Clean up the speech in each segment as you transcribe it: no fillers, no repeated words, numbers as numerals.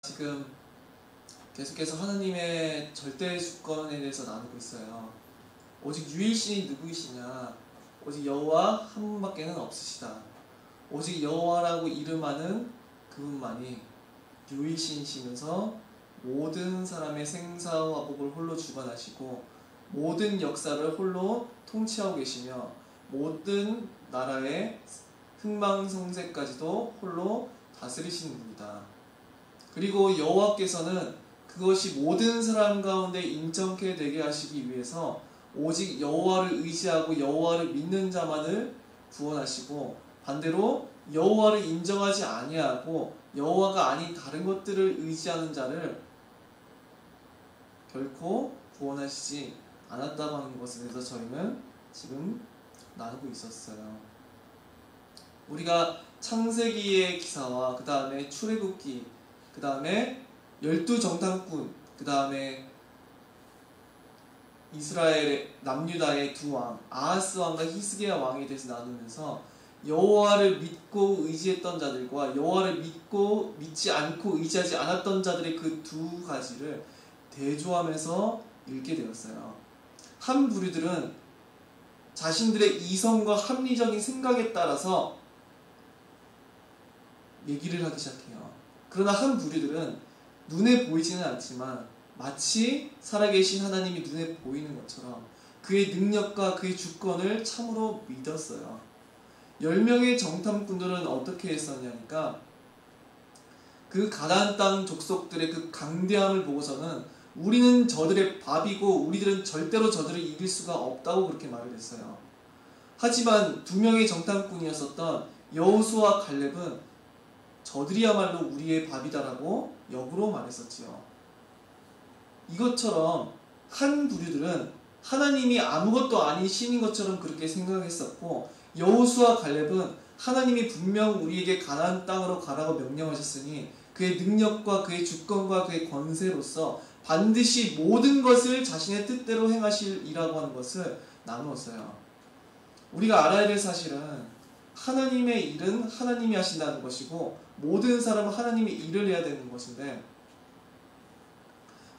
지금 계속해서 하나님의 절대 주권에 대해서 나누고 있어요. 오직 유일신이 누구이시냐? 오직 여호와 한 분밖에는 없으시다. 오직 여호와라고 이름하는 그분만이 유일신이시면서 모든 사람의 생사와 복을 홀로 주관하시고 모든 역사를 홀로 통치하고 계시며 모든 나라의 흥망성쇠까지도 홀로 다스리시는 분이다. 그리고 여호와께서는 그것이 모든 사람 가운데 인정케 되게 하시기 위해서 오직 여호와를 의지하고 여호와를 믿는 자만을 구원하시고 반대로 여호와를 인정하지 아니하고 여호와가 아닌 다른 것들을 의지하는 자를 결코 구원하시지 않았다고 하는 것에 대해서 저희는 지금 나누고 있었어요. 우리가 창세기의 기사와 그 다음에 출애굽기, 그 다음에 12정탐꾼, 그 다음에 이스라엘의 남유다의 두 왕, 아하스 왕과 히스기야 왕에 대해서 나누면서 여호와를 믿고 의지했던 자들과 여호와를 믿지 않고 의지하지 않았던 자들의 그 두 가지를 대조하면서 읽게 되었어요. 한 부류들은 자신들의 이성과 합리적인 생각에 따라서 얘기를 하기 시작해요. 그러나 한 부류들은 눈에 보이지는 않지만 마치 살아계신 하나님이 눈에 보이는 것처럼 그의 능력과 그의 주권을 참으로 믿었어요. 10명의 정탐꾼들은 어떻게 했었냐니까 그 가나안 땅 족속들의 그 강대함을 보고서는 우리는 저들의 밥이고 우리들은 절대로 저들을 이길 수가 없다고 그렇게 말을 했어요. 하지만 2명의 정탐꾼이었었던 여호수아와 갈렙은 저들이야말로 우리의 밥이다라고 역으로 말했었지요. 이것처럼 한 부류들은 하나님이 아무것도 아닌 신인 것처럼 그렇게 생각했었고 여호수아와 갈렙은 하나님이 분명 우리에게 가나안 땅으로 가라고 명령하셨으니 그의 능력과 그의 주권과 그의 권세로서 반드시 모든 것을 자신의 뜻대로 행하시리라고 하는 것을 나누었어요. 우리가 알아야 될 사실은 하나님의 일은 하나님이 하신다는 것이고 모든 사람은 하나님의 일을 해야 되는 것인데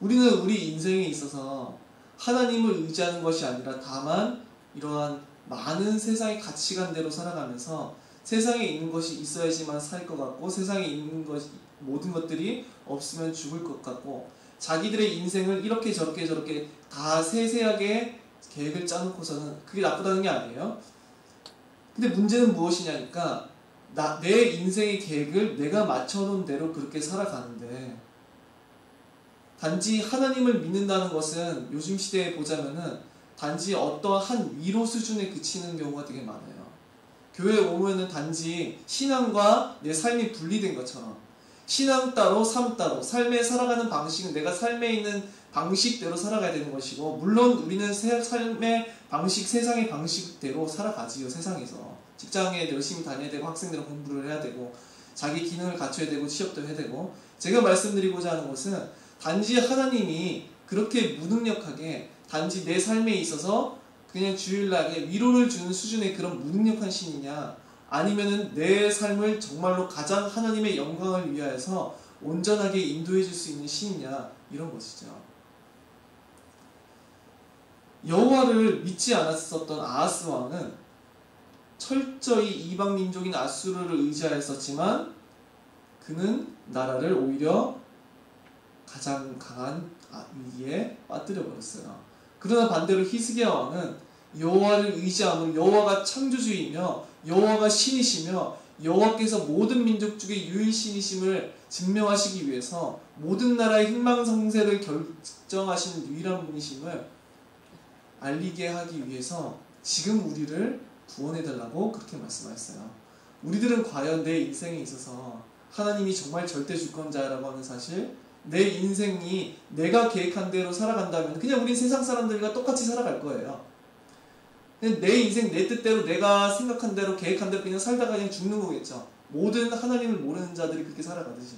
우리는 우리 인생에 있어서 하나님을 의지하는 것이 아니라 다만 이러한 많은 세상의 가치관대로 살아가면서 세상에 있는 것이 있어야지만 살 것 같고 세상에 있는 모든 것들이 없으면 죽을 것 같고 자기들의 인생을 이렇게 저렇게 다 세세하게 계획을 짜놓고서는 그게 나쁘다는 게 아니에요. 근데 문제는 무엇이냐니까 내 인생의 계획을 내가 맞춰놓은 대로 그렇게 살아가는데 단지 하나님을 믿는다는 것은 요즘 시대에 보자면은 단지 어떠한 위로 수준에 그치는 경우가 되게 많아요. 교회에 오면은 단지 신앙과 내 삶이 분리된 것처럼 신앙 따로 삶 따로 삶에 살아가는 방식은 내가 삶에 있는 방식대로 살아가야 되는 것이고 물론 우리는 삶의 방식, 세상의 방식대로 살아가지요. 세상에서 직장에 열심히 다녀야 되고 학생들은 공부를 해야 되고 자기 기능을 갖춰야 되고 취업도 해야 되고 제가 말씀드리고자 하는 것은 단지 하나님이 그렇게 무능력하게 단지 내 삶에 있어서 그냥 주일날에 위로를 주는 수준의 그런 무능력한 신이냐 아니면은 내 삶을 정말로 가장 하나님의 영광을 위하여서 온전하게 인도해 줄 수 있는 신이냐 이런 것이죠. 여호와를 믿지 않았었던 아하스 왕은 철저히 이방 민족인 아수르를 의지하였었지만 그는 나라를 오히려 가장 강한 위기에 빠뜨려 버렸어요. 그러나 반대로 히스기야 왕은 여호와를 의지함으로 여호와가 창조주이며 여호와가 신이시며 여호와께서 모든 민족 중에 유일신이심을 증명하시기 위해서 모든 나라의 흥망성쇠를 결정하시는 유일한 분이심을 알리게 하기 위해서 지금 우리를 구원해달라고 그렇게 말씀하셨어요. 우리들은 과연 내 인생에 있어서 하나님이 정말 절대 주권자라고 하는 사실 내 인생이 내가 계획한 대로 살아간다면 그냥 우린 세상 사람들과 똑같이 살아갈 거예요. 내 인생 내 뜻대로 내가 생각한 대로 계획한 대로 그냥 살다가 그냥 죽는 거겠죠. 모든 하나님을 모르는 자들이 그렇게 살아가듯이.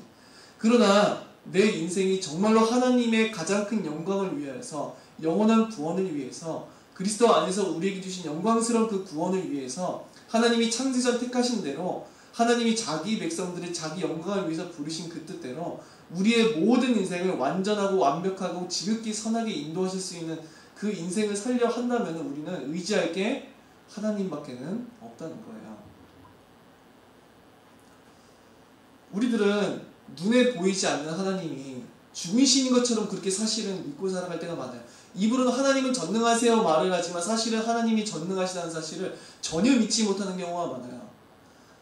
그러나 내 인생이 정말로 하나님의 가장 큰 영광을 위해서 영원한 구원을 위해서 그리스도 안에서 우리에게 주신 영광스러운 그 구원을 위해서 하나님이 창세전 택하신 대로 하나님이 자기 백성들의 자기 영광을 위해서 부르신 그 뜻대로 우리의 모든 인생을 완전하고 완벽하고 지극히 선하게 인도하실 수 있는 그 인생을 살려 한다면 우리는 의지할 게 하나님밖에는 없다는 거예요. 우리들은 눈에 보이지 않는 하나님이 죽으신 것처럼 그렇게 사실은 믿고 살아갈 때가 많아요. 입으로는 하나님은 전능하세요 말을 하지만 사실은 하나님이 전능하시다는 사실을 전혀 믿지 못하는 경우가 많아요.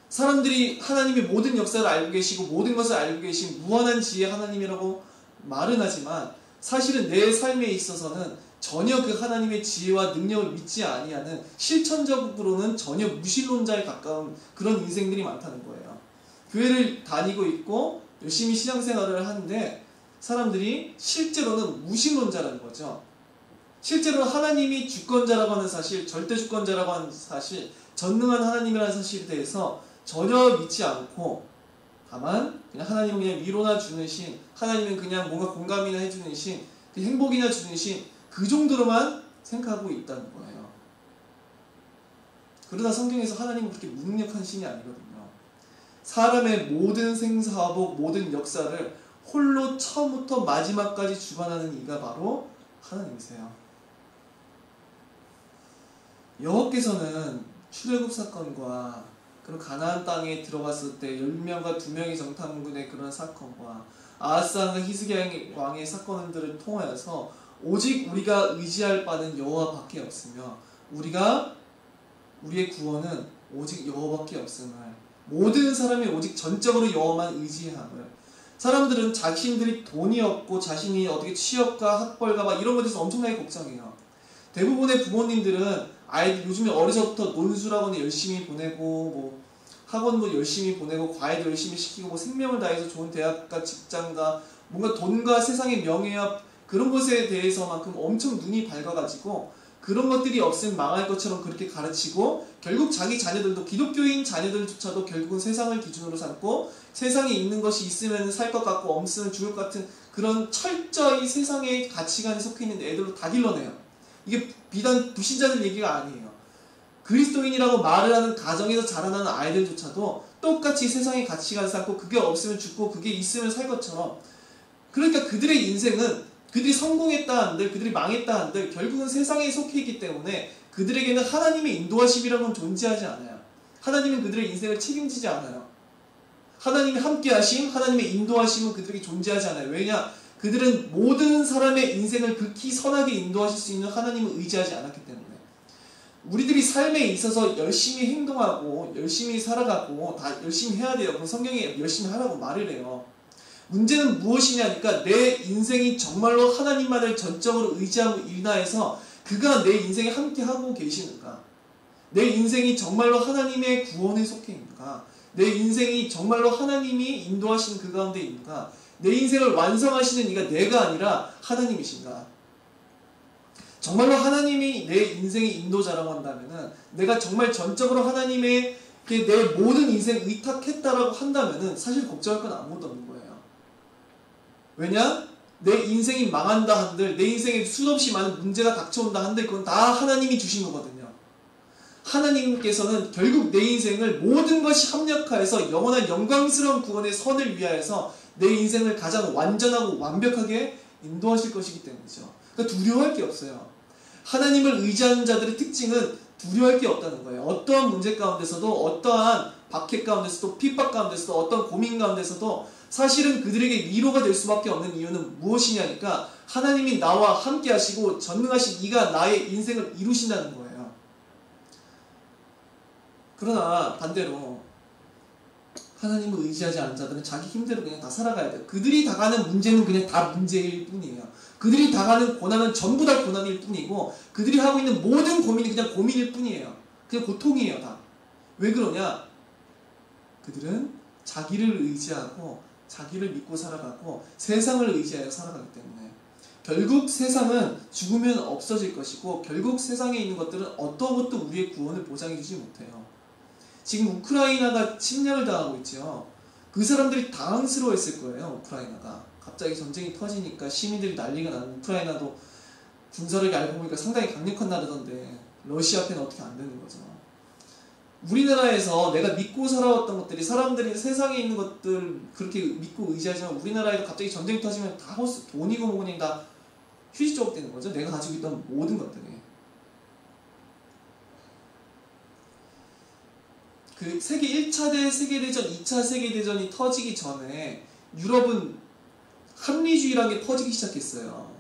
사람들이 하나님의 모든 역사를 알고 계시고 모든 것을 알고 계신 무한한 지혜 하나님이라고 말은 하지만 사실은 내 삶에 있어서는 전혀 그 하나님의 지혜와 능력을 믿지 아니하는 실천적으로는 전혀 무신론자에 가까운 그런 인생들이 많다는 거예요. 교회를 다니고 있고 열심히 신앙생활을 하는데 사람들이 실제로는 무신론자라는 거죠. 실제로는 하나님이 주권자라고 하는 사실, 절대 주권자라고 하는 사실, 전능한 하나님이라는 사실에 대해서 전혀 믿지 않고 다만 그냥 하나님은 그냥 위로나 주는 신, 하나님은 그냥 뭔가 공감이나 해주는 신, 행복이나 주는 신, 그 정도로만 생각하고 있다는 거예요. 그러나 성경에서 하나님은 그렇게 무능력한 신이 아니거든요. 사람의 모든 생사화복, 모든 역사를 홀로 처음부터 마지막까지 주관하는 이가 바로 하나님이세요. 여호와께서는 출애굽 사건과 그런 가나안 땅에 들어갔을 때 10명과 2명의 정탐군의 그런 사건과 아하스왕과 히스기야 왕의 사건들을 통하여서 오직 우리가 의지할 바는 여호와밖에 없으며 우리의 구원은 오직 여호와밖에 없음을, 모든 사람이 오직 전적으로 여호와만 의지함을. 사람들은 자신들이 돈이 없고 자신이 어떻게 취업과 학벌과 막 이런 것에 대해서 엄청나게 걱정해요. 대부분의 부모님들은 아이들 요즘에 어려서부터 논술학원에 열심히 보내고 뭐 학원도 열심히 보내고 과외도 열심히 시키고 뭐 생명을 다해서 좋은 대학과 직장과 뭔가 돈과 세상의 명예와 그런 것에 대해서만큼 엄청 눈이 밝아가지고 그런 것들이 없으면 망할 것처럼 그렇게 가르치고 결국 자기 자녀들도 기독교인 자녀들조차도 결국은 세상을 기준으로 삼고 세상에 있는 것이 있으면 살 것 같고 없으면 죽을 것 같은 그런 철저히 세상의 가치관에 속해 있는 애들로 다 길러내요. 이게 비단 불신자들 얘기가 아니에요. 그리스도인이라고 말을 하는 가정에서 자라나는 아이들조차도 똑같이 세상의 가치관을 삼고 그게 없으면 죽고 그게 있으면 살 것처럼, 그러니까 그들의 인생은 그들이 성공했다 한들 그들이 망했다 한들 결국은 세상에 속해 있기 때문에 그들에게는 하나님의 인도하심이라는 건 존재하지 않아요. 하나님은 그들의 인생을 책임지지 않아요. 하나님의 함께하심, 하나님의 인도하심은 그들에게 존재하지 않아요. 왜냐? 그들은 모든 사람의 인생을 극히 선하게 인도하실 수 있는 하나님을 의지하지 않았기 때문에. 우리들이 삶에 있어서 열심히 행동하고 열심히 살아가고 다 열심히 해야 돼요. 그럼 성경에 열심히 하라고 말을 해요. 문제는 무엇이냐니까 내 인생이 정말로 하나님만을 전적으로 의지하고 인하여서 그가 내 인생에 함께하고 계시는가? 내 인생이 정말로 하나님의 구원에 속해 있는가? 내 인생이 정말로 하나님이 인도하시는 그 가운데 있는가? 내 인생을 완성하시는 이가 내가 아니라 하나님이신가? 정말로 하나님이 내 인생의 인도자라고 한다면은, 내가 정말 전적으로 하나님의 내 모든 인생 의탁했다라고 한다면은 사실 걱정할 건 아무것도 없는 거예요. 왜냐? 내 인생이 망한다 한들, 내 인생에 수없이 많은 문제가 닥쳐온다 한들 그건 다 하나님이 주신 거거든요. 하나님께서는 결국 내 인생을 모든 것이 합력하여서 영원한 영광스러운 구원의 선을 위하여서 내 인생을 가장 완전하고 완벽하게 인도하실 것이기 때문이죠. 그러니까 두려워할 게 없어요. 하나님을 의지하는 자들의 특징은 두려워할 게 없다는 거예요. 어떠한 문제 가운데서도, 어떠한 박해 가운데서도, 핍박 가운데서도, 어떤 고민 가운데서도 사실은 그들에게 위로가 될 수밖에 없는 이유는 무엇이냐니까 하나님이 나와 함께 하시고 전능하신 이가 나의 인생을 이루신다는 거예요. 그러나 반대로 하나님을 의지하지 않은 자들은 자기 힘대로 그냥 다 살아가야 돼요. 그들이 당하는 문제는 그냥 다 문제일 뿐이에요. 그들이 당하는 고난은 전부 다 고난일 뿐이고 그들이 하고 있는 모든 고민이 그냥 고민일 뿐이에요. 그냥 고통이에요 다. 왜 그러냐? 그들은 자기를 의지하고 자기를 믿고 살아가고 세상을 의지하여 살아가기 때문에 결국 세상은 죽으면 없어질 것이고 결국 세상에 있는 것들은 어떤 것도 우리의 구원을 보장해 주지 못해요. 지금 우크라이나가 침략을 당하고 있죠. 그 사람들이 당황스러워했을 거예요. 우크라이나가 갑자기 전쟁이 터지니까 시민들이 난리가 나는, 우크라이나도 군사력이 알고 보니까 상당히 강력한 나라던데 러시아 앞에는 어떻게 안 되는 거죠. 우리나라에서 내가 믿고 살아왔던 것들이 사람들이 세상에 있는 것들 그렇게 믿고 의지하지만 우리나라에도 갑자기 전쟁 터지면 다 돈이고 뭐고 그냥 다 휴지조각 되는 거죠. 내가 가지고 있던 모든 것들이. 그 세계 1차 세계대전, 2차 세계대전이 터지기 전에 유럽은 합리주의라는 게 퍼지기 시작했어요.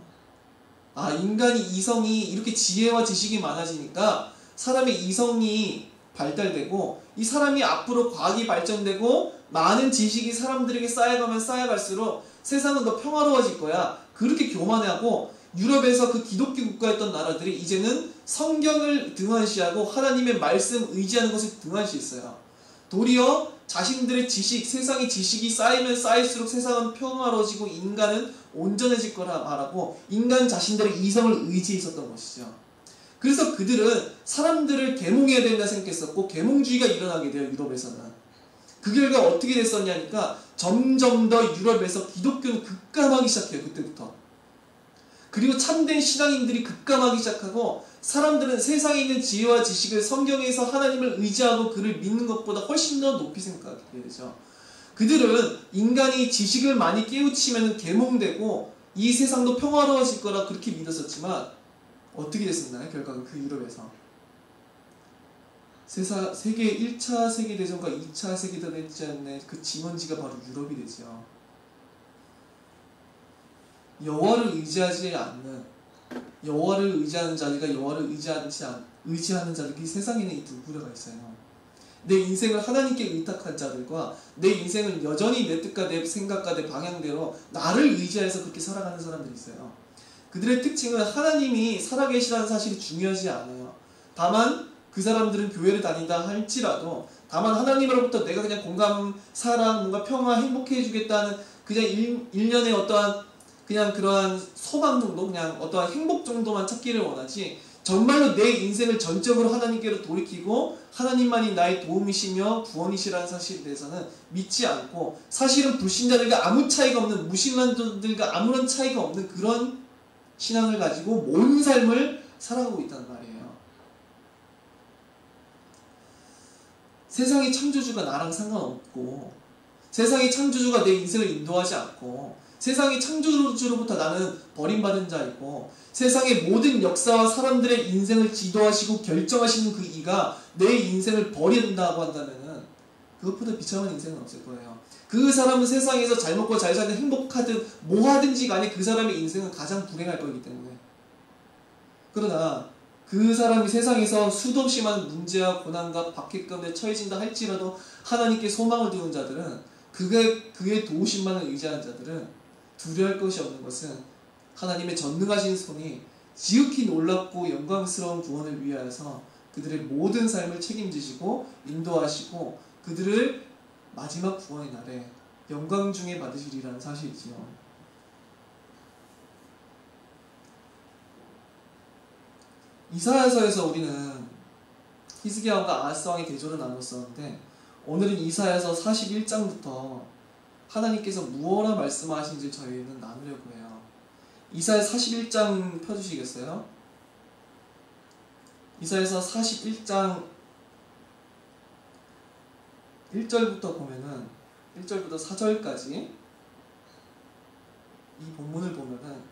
아, 인간이 이성이 이렇게 지혜와 지식이 많아지니까 사람의 이성이 발달되고 이 사람이 앞으로 과학이 발전되고 많은 지식이 사람들에게 쌓여가면 쌓여갈수록 세상은 더 평화로워질 거야. 그렇게 교만하고 유럽에서 그 기독교 국가였던 나라들이 이제는 성경을 등한시하고 하나님의 말씀 의지하는 것을 등한시했어요. 도리어 자신들의 지식, 세상의 지식이 쌓이면 쌓일수록 세상은 평화로워지고 인간은 온전해질 거라 말하고 인간 자신들의 이성을 의지했었던 것이죠. 그래서 그들은 사람들을 계몽해야 된다 생각했었고 계몽주의가 일어나게 돼요. 유럽에서는. 그 결과 어떻게 됐었냐니까 점점 더 유럽에서 기독교는 급감하기 시작해요. 그때부터. 그리고 참된 신앙인들이 급감하기 시작하고 사람들은 세상에 있는 지혜와 지식을 성경에서 하나님을 의지하고 그를 믿는 것보다 훨씬 더 높이 생각하게 되죠. 그들은 인간이 지식을 많이 깨우치면 계몽되고 이 세상도 평화로워질 거라 그렇게 믿었었지만 어떻게 됐었나요? 결과는 그 유럽에서. 세계 1차 세계대전과 2차 세계대전의 그 진원지가 바로 유럽이 되죠. 여호와를 의지하지 않는, 여호와를 의지하는 자들과 여호와를 의지하는 자들이 세상에는 이 두 부류가 있어요. 내 인생을 하나님께 의탁한 자들과 내 인생을 여전히 내 뜻과 내 생각과 내 방향대로 나를 의지해서 그렇게 살아가는 사람들이 있어요. 그들의 특징은 하나님이 살아계시다는 사실이 중요하지 않아요. 다만 그 사람들은 교회를 다닌다 할지라도 다만 하나님으로부터 내가 그냥 공감, 사랑, 뭔가 평화, 행복해 주겠다는 그냥 일련의 어떠한 그냥 그러한 소망 정도, 그냥 어떠한 행복 정도만 찾기를 원하지 정말로 내 인생을 전적으로 하나님께로 돌이키고 하나님만이 나의 도움이시며 구원이시라는 사실에 대해서는 믿지 않고 사실은 불신자들과 아무 차이가 없는 무신론자들과 아무런 차이가 없는 그런 신앙을 가지고 모든 삶을 살아가고 있다는 말이에요. 세상의 창조주가 나랑 상관없고 세상의 창조주가 내 인생을 인도하지 않고 세상의 창조주로부터 나는 버림받은 자이고 세상의 모든 역사와 사람들의 인생을 지도하시고 결정하시는 그 이가 내 인생을 버린다고 한다면 그것보다 비참한 인생은 없을 거예요. 그 사람은 세상에서 잘 먹고 잘 사든 행복하든 뭐 하든지 간에 그 사람의 인생은 가장 불행할 거기 때문에. 그러나 그 사람이 세상에서 수도 없이 많은 문제와 고난과 박해 가운데 처해진다 할지라도 하나님께 소망을 두는 자들은 그의 도우심만을 의지하는 자들은 두려워할 것이 없는 것은 하나님의 전능하신 손이 지극히 놀랍고 영광스러운 구원을 위하여서 그들의 모든 삶을 책임지시고 인도하시고 그들을 마지막 구원의 날에 영광 중에 받으시리라는 사실이지요. 이사야서에서 우리는 히스기야 왕과 아하스 왕의 대조를 나눴었는데 오늘은 이사야서 41장부터 하나님께서 무엇을 말씀하신지 저희는 나누려고 해요. 이사야 41장 펴주시겠어요? 이사야서 41장 1절부터 보면은 1절부터 4절까지 이 본문을 보면은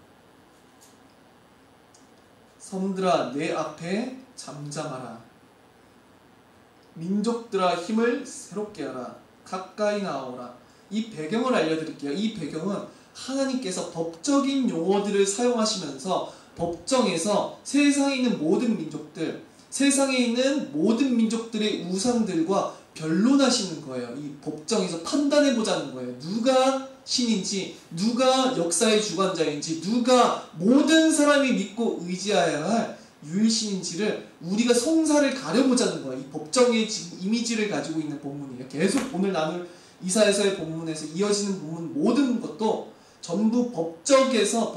섬들아 내 앞에 잠잠하라 민족들아 힘을 새롭게 하라 가까이 나오라. 이 배경을 알려드릴게요. 이 배경은 하나님께서 법적인 용어들을 사용하시면서 법정에서 세상에 있는 모든 민족들, 세상에 있는 모든 민족들의 우상들과 변론하시는 거예요. 이 법정에서 판단해보자는 거예요. 누가 신인지, 누가 역사의 주관자인지, 누가 모든 사람이 믿고 의지해야 할 유일신인지를 우리가 성사를 가려보자는 거예요. 이 법정의 이미지를 가지고 있는 본문이에요. 계속 오늘 나눌 이사야서의 본문에서 이어지는 본문 모든 것도 전부 법정에서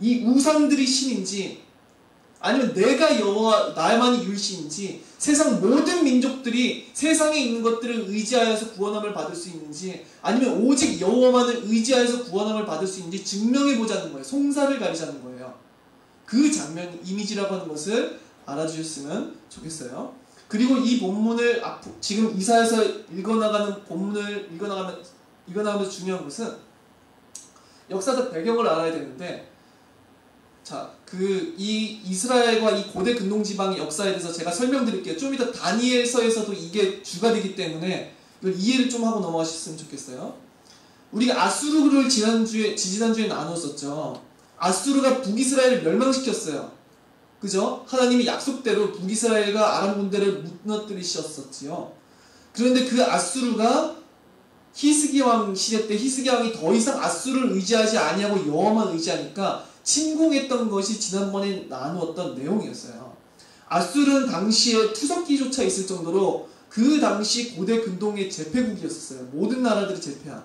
이 우상들이 신인지 아니면 내가 여호와 나만이 유일신인지 세상 모든 민족들이 세상에 있는 것들을 의지하여서 구원함을 받을 수 있는지 아니면 오직 여호와만을 의지하여서 구원함을 받을 수 있는지 증명해보자는 거예요. 송사를 가리자는 거예요. 그 장면 이미지라고 하는 것을 알아주셨으면 좋겠어요. 그리고 이 본문을 지금 이사야서 읽어나가는 본문을 읽어나가면서 중요한 것은 역사적 배경을 알아야 되는데, 자, 이 이스라엘과 이 고대 근동 지방의 역사에 대해서 제가 설명드릴게요. 좀 이따 다니엘서에서도 이게 주가 되기 때문에 이걸 이해를 좀 하고 넘어가셨으면 좋겠어요. 우리가 아수르를 지지난주에 나눴었죠. 아수르가 북이스라엘을 멸망시켰어요. 그죠? 하나님이 약속대로 북이스라엘과 아람 군대를 무너뜨리셨었지요. 그런데 그 아수르가 히스기야 왕 시대 때 히스기야 왕이 더 이상 아수르를 의지하지 아니하고 여호와만 의지하니까 침공했던 것이 지난번에 나누었던 내용이었어요. 아수르는 당시에 투석기조차 있을 정도로 그 당시 고대 근동의 제패국이었어요. 모든 나라들이 제패한.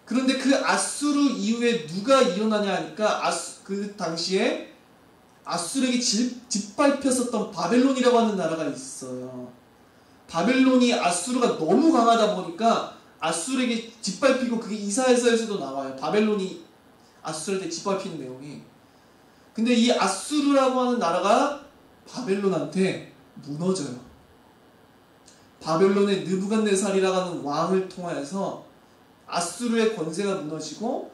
그런데 그 아수르 이후에 누가 일어나냐 하니까 그 당시에 아수르에게 짓밟혔었던 바벨론이라고 하는 나라가 있어요. 바벨론이 아수르가 너무 강하다 보니까 아수르에게 짓밟히고, 그게 이사야서에서도 나와요. 바벨론이 아수르한테 짓밟히는 내용이. 근데 이 아수르라고 하는 나라가 바벨론한테 무너져요. 바벨론의 느부갓네살이라고 하는 왕을 통하여서 아수르의 권세가 무너지고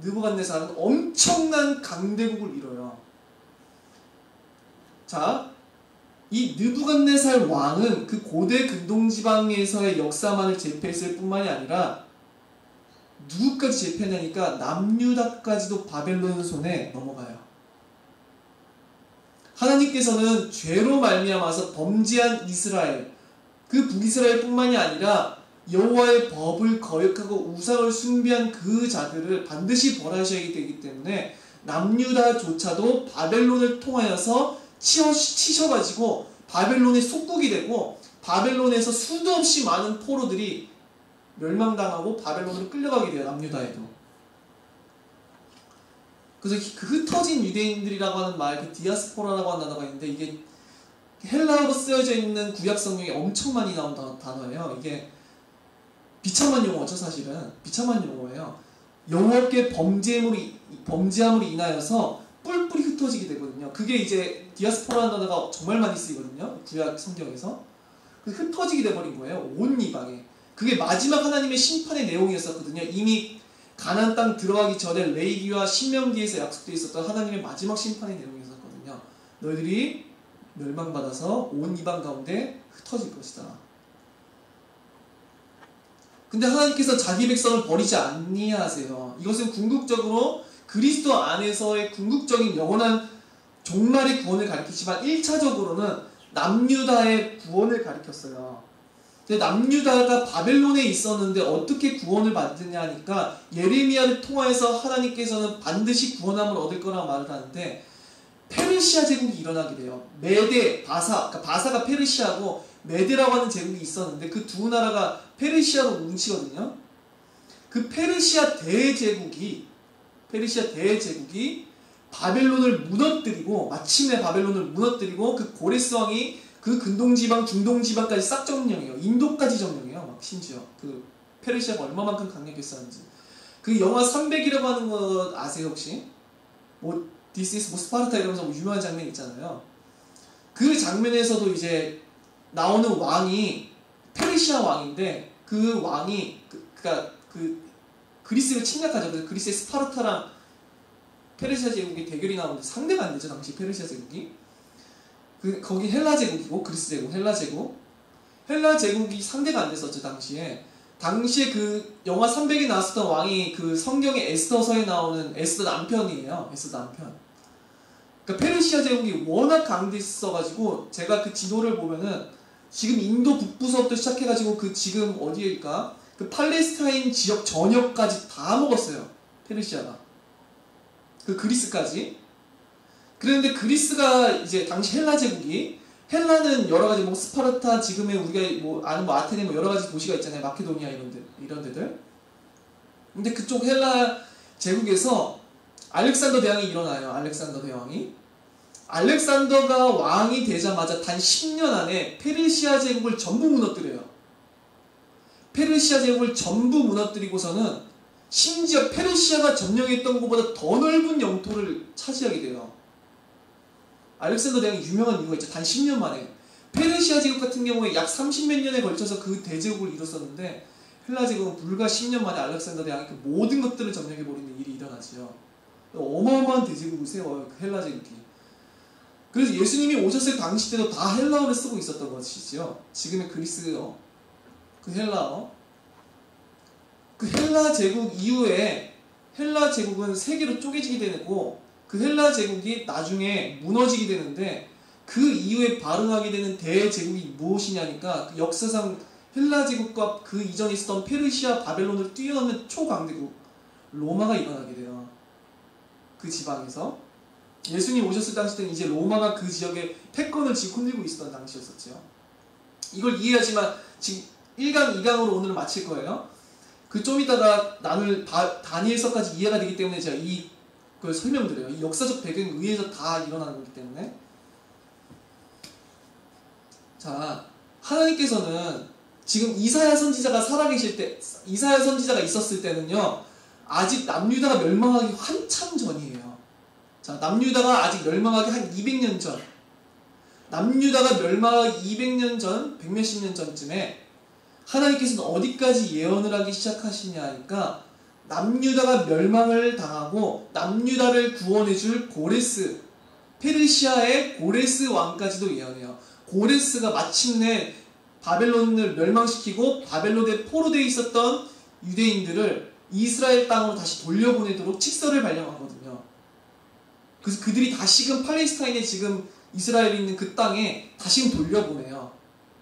느부갓네살은 엄청난 강대국을 이뤄요. 자, 이 느부갓네살 왕은 그 고대 근동지방에서의 역사만을 제패했을 뿐만이 아니라 누구까지 제패하냐니까 남유다까지도 바벨론 손에 넘어가요. 하나님께서는 죄로 말미암아서 범죄한 이스라엘, 그 북이스라엘 뿐만이 아니라 여호와의 법을 거역하고 우상을 숭배한 그 자들을 반드시 벌하셔야 되기 때문에 남유다조차도 바벨론을 통하여서 치셔가지고 바벨론의 속국이 되고, 바벨론에서 수도 없이 많은 포로들이 멸망당하고 바벨론으로 끌려가게 돼요. 남유다에도. 그래서 그 흩어진 유대인들이라고 하는 말, 그 디아스포라라고 하는 단어가 있는데, 이게 헬라어로 쓰여져 있는 구약 성경에 엄청 많이 나온 단어예요. 이게 비참한 용어죠. 사실은 비참한 용어예요. 여호와께 범죄함으로 인하여서 뿔뿔이 흩어지게 되거든요. 그게 이제 디아스포라라는 단어가 정말 많이 쓰이거든요. 구약 성경에서. 흩어지게 돼버린 거예요. 온 이방에. 그게 마지막 하나님의 심판의 내용이었었거든요. 이미 가나안 땅 들어가기 전에 레위기와 신명기에서 약속되어 있었던 하나님의 마지막 심판의 내용이었었거든요. 너희들이 멸망받아서 온 이방 가운데 흩어질 것이다. 근데 하나님께서 자기 백성을 버리지 아니하세요. 이것은 궁극적으로 그리스도 안에서의 궁극적인 영원한 종말의 구원을 가리키지만 1차적으로는 남유다의 구원을 가리켰어요. 근데 남유다가 바벨론에 있었는데 어떻게 구원을 받느냐 하니까 예레미야를 통하여서 하나님께서는 반드시 구원함을 얻을 거라고 말을 하는데, 페르시아 제국이 일어나게 돼요. 메데, 바사, 그러니까 바사가 페르시아고 메데라고 하는 제국이 있었는데 그 두 나라가 페르시아로 뭉치거든요. 그 페르시아 대제국이 바벨론을 무너뜨리고, 마침내 바벨론을 무너뜨리고, 그 고레스 왕이 그 근동지방, 중동지방까지 싹 점령해요. 인도까지 점령해요. 막 심지어 그 페르시아가 얼마만큼 강력했었는지. 그 영화 300이라고 하는 거 아세요 혹시? 뭐 This is 뭐 스파르타 이러면서 뭐 유명한 장면 있잖아요. 그 장면에서도 이제 나오는 왕이 페르시아 왕인데, 그 왕이 그러니까 그리스를 침략하죠. 그래서 그리스의 스파르타랑 페르시아 제국이 대결이 나오는데 상대가 안 되죠. 당시 페르시아 제국이. 거기 헬라 제국이고, 그리스 제국, 헬라 제국이 상대가 안 됐었죠. 당시에 그 영화 300에 나왔었던 왕이 그 성경의 에스더서에 나오는 에스더 남편이에요. 에스더 남편. 그러니까 페르시아 제국이 워낙 강대했어가지고, 제가 그 지도를 보면은 지금 인도 북부서부터 시작해가지고 그 지금 어디일까? 그 팔레스타인 지역 전역까지 다 먹었어요. 페르시아가. 그 그리스까지. 그런데 그리스가 이제 당시 헬라 제국이, 헬라는 여러 가지 뭐 스파르타, 지금의 우리가 뭐 아는 뭐 아테네 뭐 여러 가지 도시가 있잖아요. 마케도니아 이런 데들. 근데 그쪽 헬라 제국에서 알렉산더 대왕이 일어나요. 알렉산더가 왕이 되자마자 단 10년 안에 페르시아 제국을 전부 무너뜨려요. 페르시아 제국을 전부 무너뜨리고서는 심지어 페르시아가 점령했던 것보다 더 넓은 영토를 차지하게 돼요. 알렉산더 대왕이 유명한 이유가 있죠. 단 10년 만에. 페르시아 제국 같은 경우에 약 30몇 년에 걸쳐서 그 대제국을 이뤘었는데 헬라 제국은 불과 10년 만에 알렉산더 대왕이 그 모든 것들을 점령해버리는 일이 일어나지요. 어마어마한 대제국을 세워요. 그 헬라 제국이. 그래서 예수님이 오셨을 당시 때도 다 헬라어를 쓰고 있었던 것이죠. 지금의 그리스어, 그 헬라어. 그 헬라 제국 이후에 헬라 제국은 세계로 쪼개지게 되고 그 헬라 제국이 나중에 무너지게 되는데 그 이후에 발흥하게 되는 대제국이 무엇이냐니까 그 역사상 헬라 제국과 그 이전에 있었던 페르시아, 바벨론을 뛰어넘는 초강대국 로마가 일어나게 돼요. 그 지방에서. 예수님 오셨을 당시 때는 이제 로마가 그 지역에 패권을 지금 흔들고 있었던 당시였었죠. 이걸 이해하지만 지금 1강, 2강으로 오늘 마칠 거예요. 그 좀 이따가 나눌 다니엘서까지 이해가 되기 때문에 제가 이걸 설명드려요. 이 역사적 배경에 의해서 다 일어나는 거기 때문에. 자, 하나님께서는 지금 이사야 선지자가 살아계실 때, 이사야 선지자가 있었을 때는요, 아직 남유다가 멸망하기 한참 전이에요. 자, 남유다가 아직 멸망하기 한 200년 전. 남유다가 멸망하기 200년 전, 100몇십 년 전쯤에 하나님께서는 어디까지 예언을 하기 시작하시냐 하니까 남유다가 멸망을 당하고 남유다를 구원해줄 고레스, 페르시아의 고레스 왕까지도 예언해요. 고레스가 마침내 바벨론을 멸망시키고 바벨론에 포로되어 있었던 유대인들을 이스라엘 땅으로 다시 돌려보내도록 칙서를 발령하거든요. 그래서 그들이 다시금 팔레스타인에 지금 이스라엘이 있는 그 땅에 다시금 돌려보내요.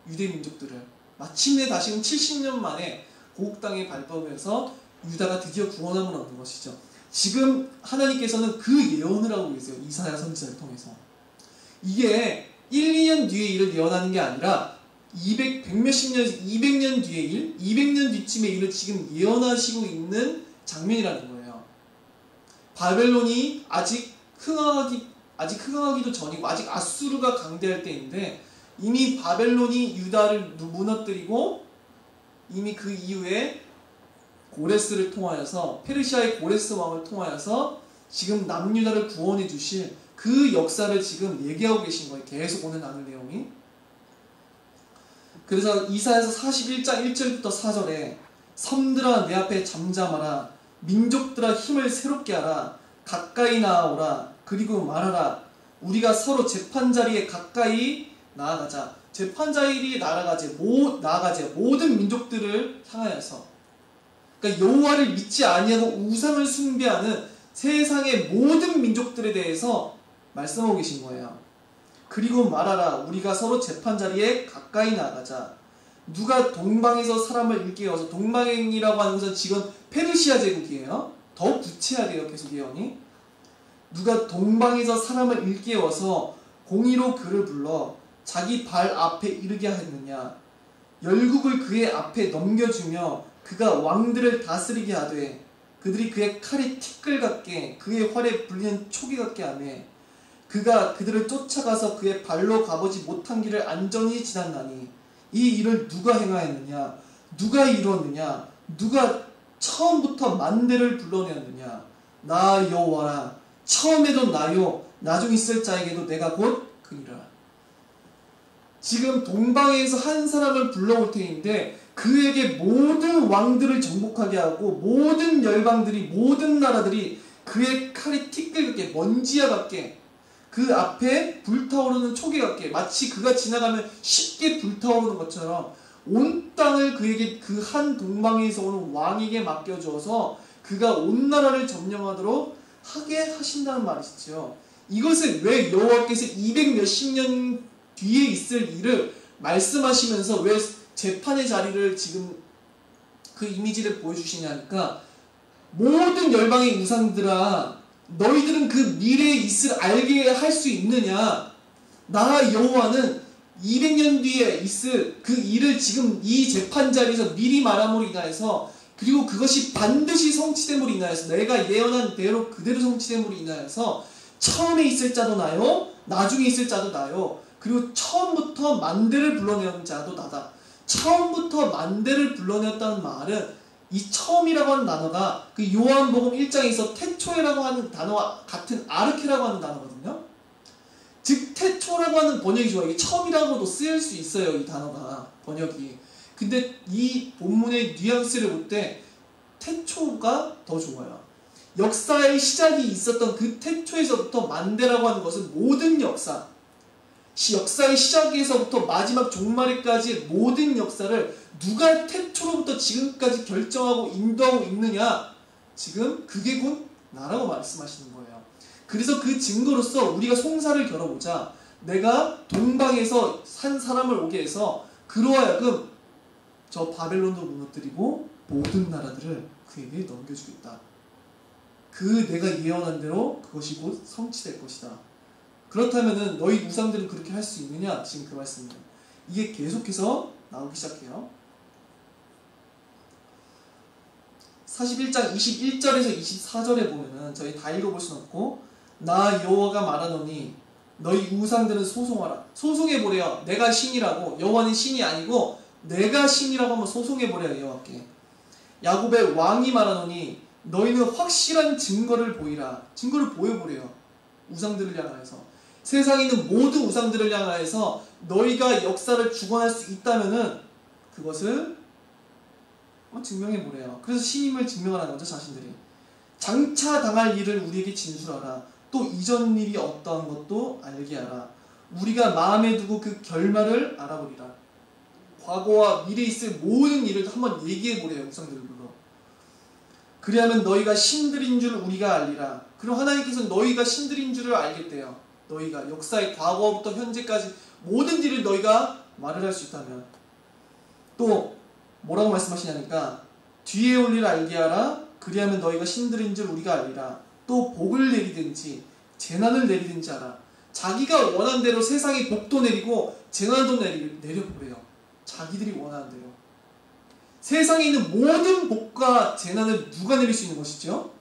유대 민족들을. 마침내 다시금 70년 만에 고국 땅에 발법해서 유다가 드디어 구원함을 얻는 것이죠. 지금 하나님께서는 그 예언을 하고 계세요. 이사야 선지자를 통해서. 이게 1, 2년 뒤에 일을 예언하는 게 아니라 100몇십 년, 200년 뒤의 일, 200년 뒤쯤의 일을 지금 예언하시고 있는 장면이라는 거예요. 바벨론이 아직 흥하기도 전이고 아직 아수르가 강대할 때인데 이미 바벨론이 유다를 무너뜨리고 이미 그 이후에 고레스를 통하여서 페르시아의 고레스 왕을 통하여서 지금 남유다를 구원해 주실 그 역사를 지금 얘기하고 계신 거예요. 계속 오늘 나눌 내용이. 그래서 이사야서 41장 1절부터 4절에 섬들아 내 앞에 잠잠하라 민족들아 힘을 새롭게 하라 가까이 나아오라 그리고 말하라 우리가 서로 재판자리에 가까이 나아가자. 재판자리에 나아가자 모든 민족들을 향하여서. 그러니까 여호와를 믿지 아니하고 우상을 숭배하는 세상의 모든 민족들에 대해서 말씀하고 계신 거예요. 그리고 말하라 우리가 서로 재판자리에 가까이 나아가자. 누가 동방에서 사람을 일깨워서 동방이라고 하는 것은 지금 페르시아 제국이에요. 더 구체화돼요. 계속 예언이. 누가 동방에서 사람을 일깨워서 공의로 그를 불러 자기 발 앞에 이르게 하였느냐. 열국을 그의 앞에 넘겨주며 그가 왕들을 다스리게 하되 그들이 그의 칼이 티끌 같게 그의 활에 불리는 초기 같게 하며 그가 그들을 쫓아가서 그의 발로 가보지 못한 길을 안전히 지났나니 이 일을 누가 행하였느냐 누가 이루었느냐 누가 처음부터 만대를 불러내었느냐 나 여호와라 처음에도 나요 나중 있을 자에게도 내가 곧 그니라. 지금 동방에서 한 사람을 불러올 테인데 그에게 모든 왕들을 정복하게 하고 모든 열방들이 모든 나라들이 그의 칼이 티끌같게 먼지와 같게 그 앞에 불타오르는 초계 같게 마치 그가 지나가면 쉽게 불타오르는 것처럼 온 땅을 그에게 그 한 동방에서 오는 왕에게 맡겨주어서 그가 온 나라를 점령하도록 하게 하신다는 말이시죠. 이것을 왜 여호와께서 200 몇십 년 뒤에 있을 일을 말씀하시면서 왜 재판의 자리를 지금 그 이미지를 보여주시냐니까 모든 열방의 우상들아 너희들은 그 미래에 있을 알게 할 수 있느냐 나 여호와는 200년 뒤에 있을 그 일을 지금 이 재판 자리에서 미리 말함으로 인하여서 그리고 그것이 반드시 성취됨으로 인하여서 내가 예언한 대로 그대로 성취됨으로 인하여서 처음에 있을 자도 나요 나중에 있을 자도 나요 그리고 처음부터 만대를 불러내었는 자도 나다. 처음부터 만대를 불러내었다는 말은 이 처음이라고 하는 단어가 그 요한복음 1장에서 태초에라고 하는 단어와 같은 아르케라고 하는 단어거든요. 즉 태초라고 하는 번역이 좋아요. 이게 처음이라고도 쓰일 수 있어요. 이 단어가 번역이. 근데 이 본문의 뉘앙스를 볼 때 태초가 더 좋아요. 역사의 시작이 있었던 그 태초에서부터 만대라고 하는 것은 모든 역사, 역사의 시작에서부터 마지막 종말에까지 모든 역사를 누가 태초로부터 지금까지 결정하고 인도하고 있느냐, 지금 그게 곧 나라고 말씀하시는 거예요. 그래서 그 증거로서 우리가 송사를 겨뤄보자. 내가 동방에서 산 사람을 오게 해서 그로 하여금 저 바벨론도 무너뜨리고 모든 나라들을 그에게 넘겨주겠다. 그 내가 예언한 대로 그것이 곧 성취될 것이다. 그렇다면은 너희 우상들은 그렇게 할 수 있느냐? 지금 그 말씀입니다. 이게 계속해서 나오기 시작해요. 41장 21절에서 24절에 보면은 저희 다 읽어볼 수는 없고, 나 여호와가 말하노니 너희 우상들은 소송하라. 소송해보래요. 내가 신이라고. 여호와는 신이 아니고 내가 신이라고 한번 소송해보래요. 여호와께. 야곱의 왕이 말하노니 너희는 확실한 증거를 보이라. 증거를 보여보래요. 우상들을 향하여서. 세상에 있는 모든 우상들을 향하여서 너희가 역사를 주관할 수 있다면은 그것을 증명해보래요. 그래서 신임을 증명하라는 거죠. 자신들이. 장차 당할 일을 우리에게 진술하라. 또 이전 일이 어떠한 것도 알게 하라. 우리가 마음에 두고 그 결말을 알아보리라. 과거와 미래에 있을 모든 일을 한번 얘기해보래요. 우상들을 불러. 그리하면 너희가 신들인 줄 우리가 알리라. 그럼 하나님께서는 너희가 신들인 줄을 알겠대요. 너희가 역사의 과거부터 현재까지 모든 일을 너희가 말을 할 수 있다면. 또 뭐라고 말씀하시냐니까 뒤에 올 일을 알게 하라. 그리하면 너희가 신들인 줄 우리가 알리라. 또 복을 내리든지 재난을 내리든지 하라. 자기가 원하는 대로 세상에 복도 내리고 재난도 내려보래요. 자기들이 원하는 대로. 세상에 있는 모든 복과 재난을 누가 내릴 수 있는 것이죠?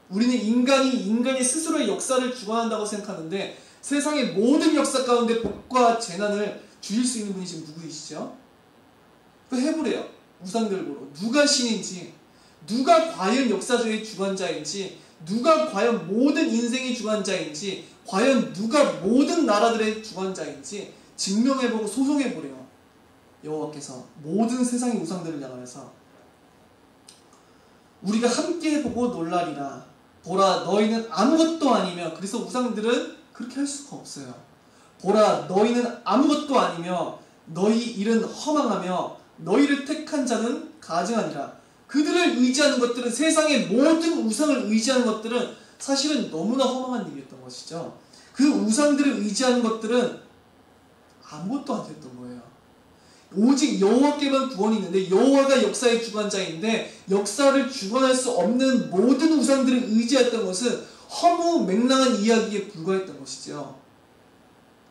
우리는 인간이 스스로의 역사를 주관한다고 생각하는데 세상의 모든 역사 가운데 복과 재난을 주실 수 있는 분이 지금 누구이시죠? 그 해보래요. 우상들 보러. 누가 신인지, 누가 과연 역사주의 주관자인지, 누가 과연 모든 인생의 주관자인지, 과연 누가 모든 나라들의 주관자인지 증명해보고 소송해보래요. 여호와께서 모든 세상의 우상들을 향하여서 우리가 함께 보고 놀라리라. 보라 너희는 아무것도 아니며. 그래서 우상들은 그렇게 할 수가 없어요. 보라 너희는 아무것도 아니며 너희 일은 허망하며 너희를 택한 자는 가증하니라. 그들을 의지하는 것들은, 세상의 모든 우상을 의지하는 것들은 사실은 너무나 허망한 일이었던 것이죠. 그 우상들을 의지하는 것들은 아무것도 안 됐던 거예요. 오직 여호와께만 구원이 있는데, 여호와가 역사의 주관자인데 역사를 주관할 수 없는 모든 우상들을 의지했던 것은 허무 맹랑한 이야기에 불과했던 것이죠.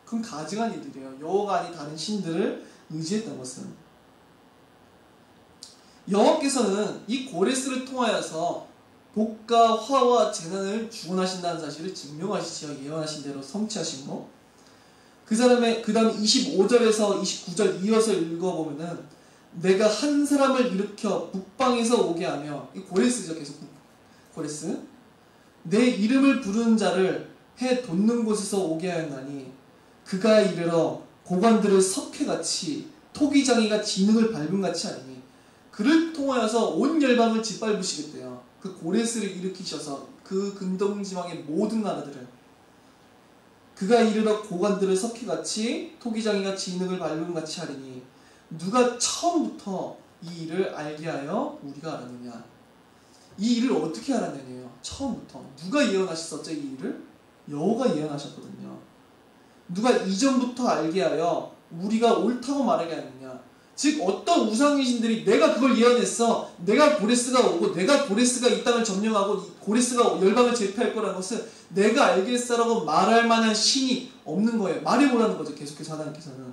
그건 가증한 일이래요. 여호와가 아닌 다른 신들을 의지했던 것은. 여호와께서는 이 고레스를 통하여서 복과 화와 재난을 주관하신다는 사실을 증명하시지요. 예언하신 대로 성취하신 거. 그 다음에 25절에서 29절 이어서 읽어보면은 내가 한 사람을 일으켜 북방에서 오게 하며, 이 고레스죠. 계속 고레스. 내 이름을 부르는 자를 해 돋는 곳에서 오게 하였나니 그가 이르러 고관들을 석회같이 토기장이가 진흙을 밟음같이 하니 그를 통하여서 온 열방을 짓밟으시겠대요. 그 고레스를 일으키셔서 그 근동지방의 모든 나라들을. 그가 이르러 고관들을 석회같이 토기장이가 진흙을 밟음같이 하리니 누가 처음부터 이 일을 알게 하여 우리가 알았느냐. 이 일을 어떻게 알았느냐요. 처음부터. 누가 예언하셨었죠? 이 일을? 여호와가 예언하셨거든요. 누가 이전부터 알게 하여 우리가 옳다고 말하게 하느냐. 즉 어떤 우상신들이 내가 그걸 예언했어, 내가 고레스가 오고 내가 고레스가 이 땅을 점령하고 고레스가 열방을 제패할 거라는 것을 내가 알겠어라고 말할 만한 신이 없는 거예요. 말해보라는 거죠. 계속해서 하나님께서는.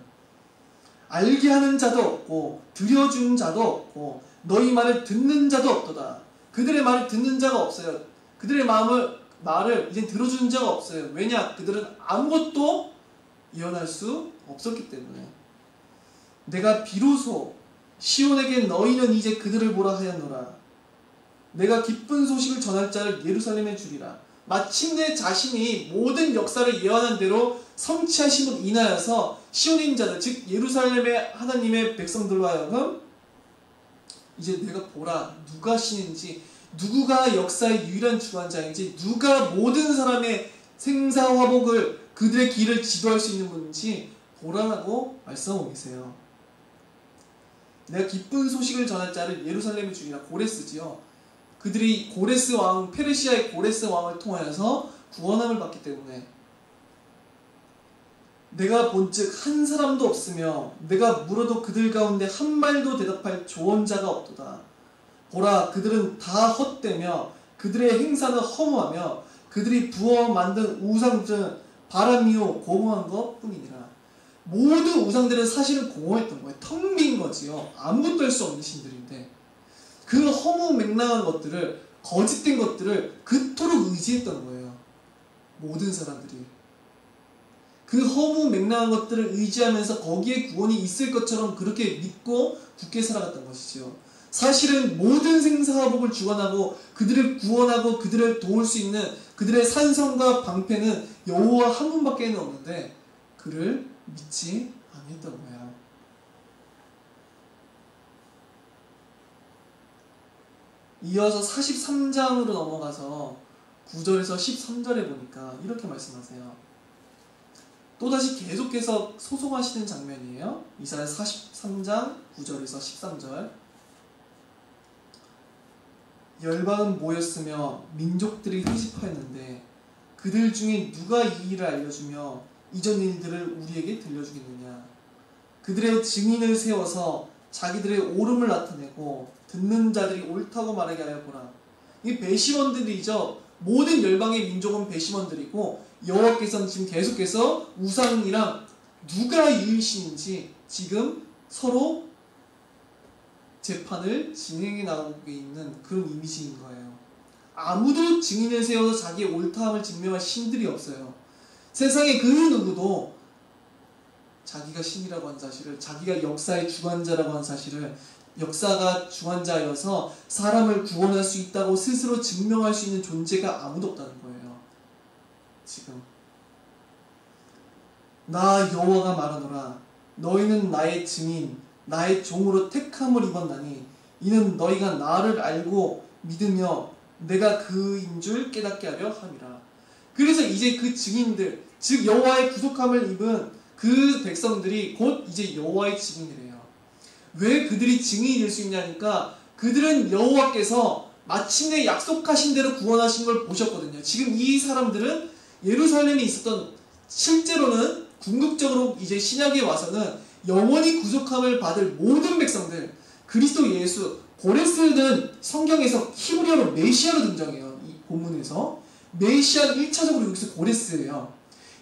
알게 하는 자도 없고 들려주는 자도 없고 너희 말을 듣는 자도 없도다. 그들의 말을 듣는 자가 없어요. 그들의 말을 이제 들어주는 자가 없어요. 왜냐? 그들은 아무것도 예언할 수 없었기 때문에. 내가 비로소 시온에게 너희는 이제 그들을 보라 하였노라. 내가 기쁜 소식을 전할 자를 예루살렘에 주리라. 마침내 자신이 모든 역사를 예언한 대로 성취하심으로 인하여서 시온인 자들, 즉 예루살렘의 하나님의 백성들로 하여금 이제 내가 보라, 누가 신인지, 누구가 역사의 유일한 주관자인지, 누가 모든 사람의 생사화복을 그들의 길을 지도할 수 있는 분인지 보라라고 말씀하고 계세요. 내가 기쁜 소식을 전할 자를 예루살렘의 주이라, 고레스지요. 그들이 고레스 왕, 페르시아의 고레스 왕을 통하여서 구원함을 받기 때문에 내가 본즉 한 사람도 없으며 내가 물어도 그들 가운데 한 말도 대답할 조언자가 없도다. 보라, 그들은 다 헛되며 그들의 행사는 허무하며 그들이 부어 만든 우상들은 바람이요 공허한 것 뿐이니라. 모든 우상들은 사실은 공허했던 거예요. 텅 빈 거지요. 아무것도 할 수 없는 신들인데 그 허무맹랑한 것들을, 거짓된 것들을 그토록 의지했던 거예요. 모든 사람들이 그 허무맹랑한 것들을 의지하면서 거기에 구원이 있을 것처럼 그렇게 믿고 굳게 살아갔던 것이지요. 사실은 모든 생사화복을 주관하고 그들을 구원하고 그들을 도울 수 있는 그들의 산성과 방패는 여호와 한 분밖에 없는데 그를 믿지 않았던 거예요. 이어서 43장으로 넘어가서 9절에서 13절에 보니까 이렇게 말씀하세요. 또다시 계속해서 소송하시는 장면이에요. 이사야 43장 9절에서 13절. 열방은 모였으며 민족들이 회집하였는데 그들 중에 누가 이 일을 알려주며 이전 일들을 우리에게 들려주겠느냐. 그들의 증인을 세워서 자기들의 옳음을 나타내고 듣는 자들이 옳다고 말하게 하여 보라. 이 배심원들이죠. 모든 열방의 민족은 배심원들이고 여호와께서는 지금 계속해서 우상이랑 누가 유일신인지 지금 서로 재판을 진행해 나가고 있는 그런 이미지인 거예요. 아무도 증인을 세워서 자기의 옳다함을 증명할 신들이 없어요. 세상에 그 누구도 자기가 신이라고 하는 사실을, 자기가 역사의 주관자라고 하는 사실을, 역사가 주관자여서 사람을 구원할 수 있다고 스스로 증명할 수 있는 존재가 아무도 없다는 거예요. 지금 나 여호와가 말하노라. 너희는 나의 증인, 나의 종으로 택함을 입었나니 이는 너희가 나를 알고 믿으며 내가 그인 줄 깨닫게 하려 함이라. 그래서 이제 그 증인들, 즉 여호와의 구속함을 입은 그 백성들이 곧 이제 여호와의 증인이래요. 왜 그들이 증인이 될 수 있냐니까 그들은 여호와께서 마침내 약속하신 대로 구원하신 걸 보셨거든요. 지금 이 사람들은 예루살렘에 있었던, 실제로는 궁극적으로 이제 신약에 와서는 영원히 구속함을 받을 모든 백성들, 그리스도 예수, 고레스는 성경에서 히브리어로 메시아로 등장해요. 이 본문에서 메시아는 1차적으로 여기서 고레스예요.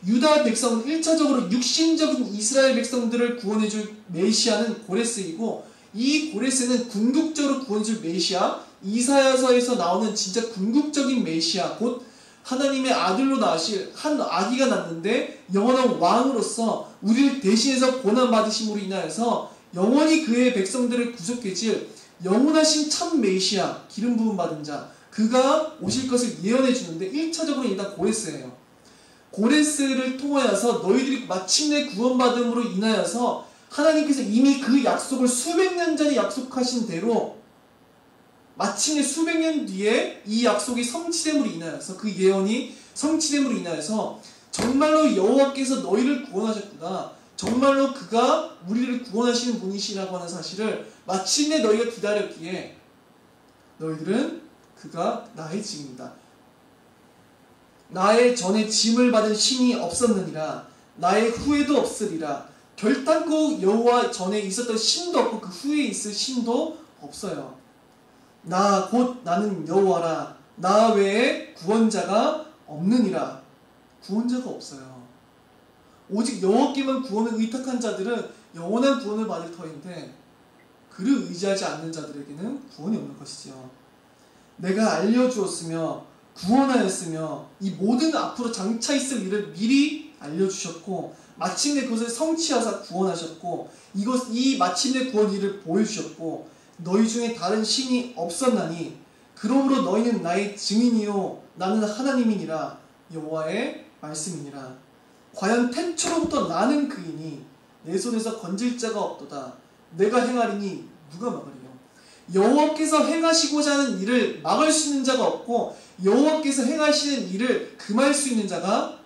유다 백성은 1차적으로 육신적인 이스라엘 백성들을 구원해줄 메시아는 고레스이고, 이 고레스는 궁극적으로 구원해줄 메시아, 이사야서에서 나오는 진짜 궁극적인 메시아, 곧 하나님의 아들로 나실 한 아기가 낳는데 영원한 왕으로서 우리를 대신해서 고난받으심으로 인하여서 영원히 그의 백성들을 구속해질 영원하신 참 메시아, 기름 부음 받은 자, 그가 오실 것을 예언해 주는데 1차적으로 일단 고레스예요. 고레스를 통하여서 너희들이 마침내 구원받음으로 인하여서 하나님께서 이미 그 약속을 수백 년 전에 약속하신 대로 마침내 수백 년 뒤에 이 약속이 성취됨으로 인하여서, 그 예언이 성취됨으로 인하여서 정말로 여호와께서 너희를 구원하셨구나, 정말로 그가 우리를 구원하시는 분이시라고 하는 사실을 마침내 너희가 기다렸기에 너희들은 그가 나의 증인이다. 나의 전에 짐을 받은 신이 없었느니라. 나의 후에도 없으리라. 결단코 여호와 전에 있었던 신도 없고 그 후에 있을 신도 없어요. 나 곧 나는 여호와라. 나 외에 구원자가 없느니라. 구원자가 없어요. 오직 여호와께만 구원을 의탁한 자들은 영원한 구원을 받을 터인데 그를 의지하지 않는 자들에게는 구원이 없는 것이지요. 내가 알려주었으며 구원하였으며 이 모든 앞으로 장차 있을 일을 미리 알려주셨고 마침내 그것을 성취하사 구원하셨고 이 마침내 구원 일을 보여주셨고 너희 중에 다른 신이 없었나니 그러므로 너희는 나의 증인이요 나는 하나님이니라. 여호와의 말씀이니라. 과연 태초로부터 나는 그이니 내 손에서 건질 자가 없도다. 내가 행하리니 누가 막으리요. 여호와께서 행하시고자 하는 일을 막을 수 있는 자가 없고 여호와께서 행하시는 일을 금할 수 있는 자가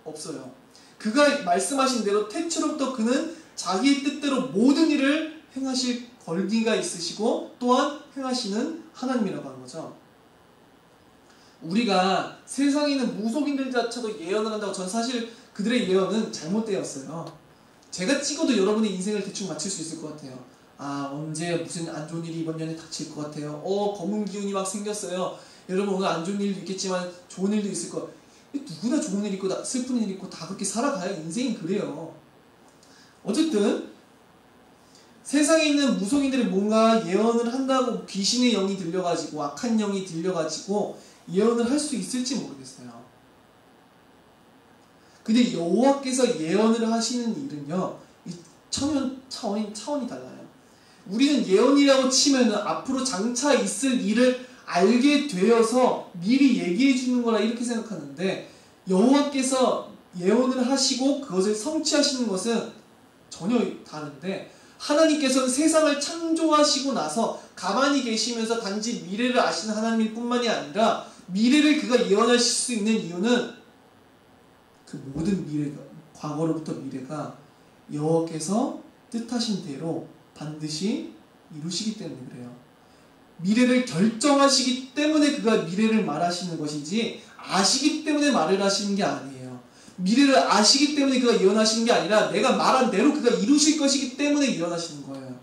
없어요. 그가 말씀하신 대로 태초로부터 그는 자기의 뜻대로 모든 일을 행하실 권리가 있으시고 또한 행하시는 하나님이라고 하는 거죠. 우리가 세상에 있는 무속인들조차도 예언을 한다고, 전 사실 그들의 예언은 잘못되었어요. 제가 찍어도 여러분의 인생을 대충 맞출 수 있을 것 같아요. 아, 언제 무슨 안 좋은 일이 이번 년에 닥칠 것 같아요. 검은 기운이 막 생겼어요. 여러분 오늘 안 좋은 일도 있겠지만 좋은 일도 있을 것. 누구나 좋은 일 있고 슬픈 일 있고 다 그렇게 살아가야 인생이 그래요. 어쨌든 세상에 있는 무속인들이 뭔가 예언을 한다고 귀신의 영이 들려가지고 악한 영이 들려가지고 예언을 할 수 있을지 모르겠어요. 근데 여호와께서 예언을 하시는 일은요, 이 차원이 달라요. 우리는 예언이라고 치면은 앞으로 장차 있을 일을 알게 되어서 미리 얘기해 주는 거라 이렇게 생각하는데, 여호와께서 예언을 하시고 그것을 성취하시는 것은 전혀 다른데, 하나님께서는 세상을 창조하시고 나서 가만히 계시면서 단지 미래를 아시는 하나님일 뿐만이 아니라 미래를 그가 예언하실 수 있는 이유는 그 모든 미래가, 과거로부터 미래가 여호와께서 뜻하신 대로 반드시 이루시기 때문에 그래요. 미래를 결정하시기 때문에 그가 미래를 말하시는 것이지 아시기 때문에 말을 하시는 게 아니에요. 미래를 아시기 때문에 그가 예언하시는 게 아니라 내가 말한 대로 그가 이루실 것이기 때문에 예언하시는 거예요.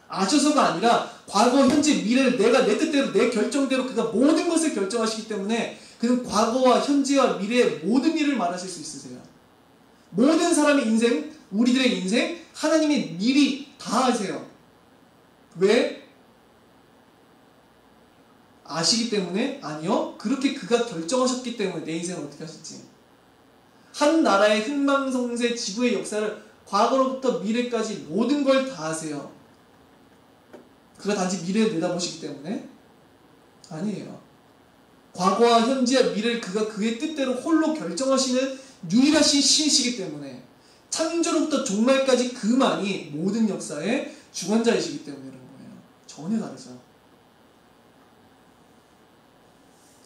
아셔서가 아니라 과거, 현재, 미래를 내가 내 뜻대로 내 결정대로 그가 모든 것을 결정하시기 때문에 그는 과거와 현재와 미래의 모든 일을 말하실 수 있으세요. 모든 사람의 인생, 우리들의 인생, 하나님이 미리 다 아세요. 왜? 아시기 때문에? 아니요. 그렇게 그가 결정하셨기 때문에 내 인생을 어떻게 하실지. 한 나라의 흥망성쇠 지구의 역사를 과거로부터 미래까지 모든 걸 다 아세요. 그가 단지 미래를 내다보시기 때문에? 아니에요. 과거와 현재와 미래를 그가 그의 뜻대로 홀로 결정하시는 유일하신 신이시기 때문에, 창조로부터 종말까지 그만이 모든 역사의 주관자이시기 때문에 그런 거예요. 전혀 다르죠.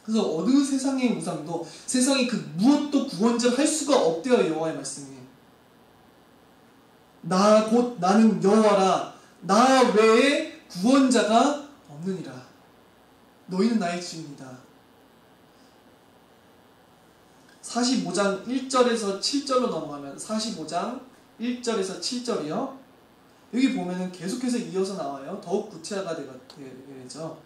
그래서 어느 세상의 우상도 세상에 그 무엇도 구원자를 할 수가 없대요. 여호와의 말씀이. 나 곧 나는 여호와라. 나 외에 구원자가 없느니라. 너희는 나의 증인이다. 45장 1절에서 7절로 넘어가면 45장 1절에서 7절이요. 여기 보면은 계속해서 이어서 나와요. 더욱 구체화가 되죠.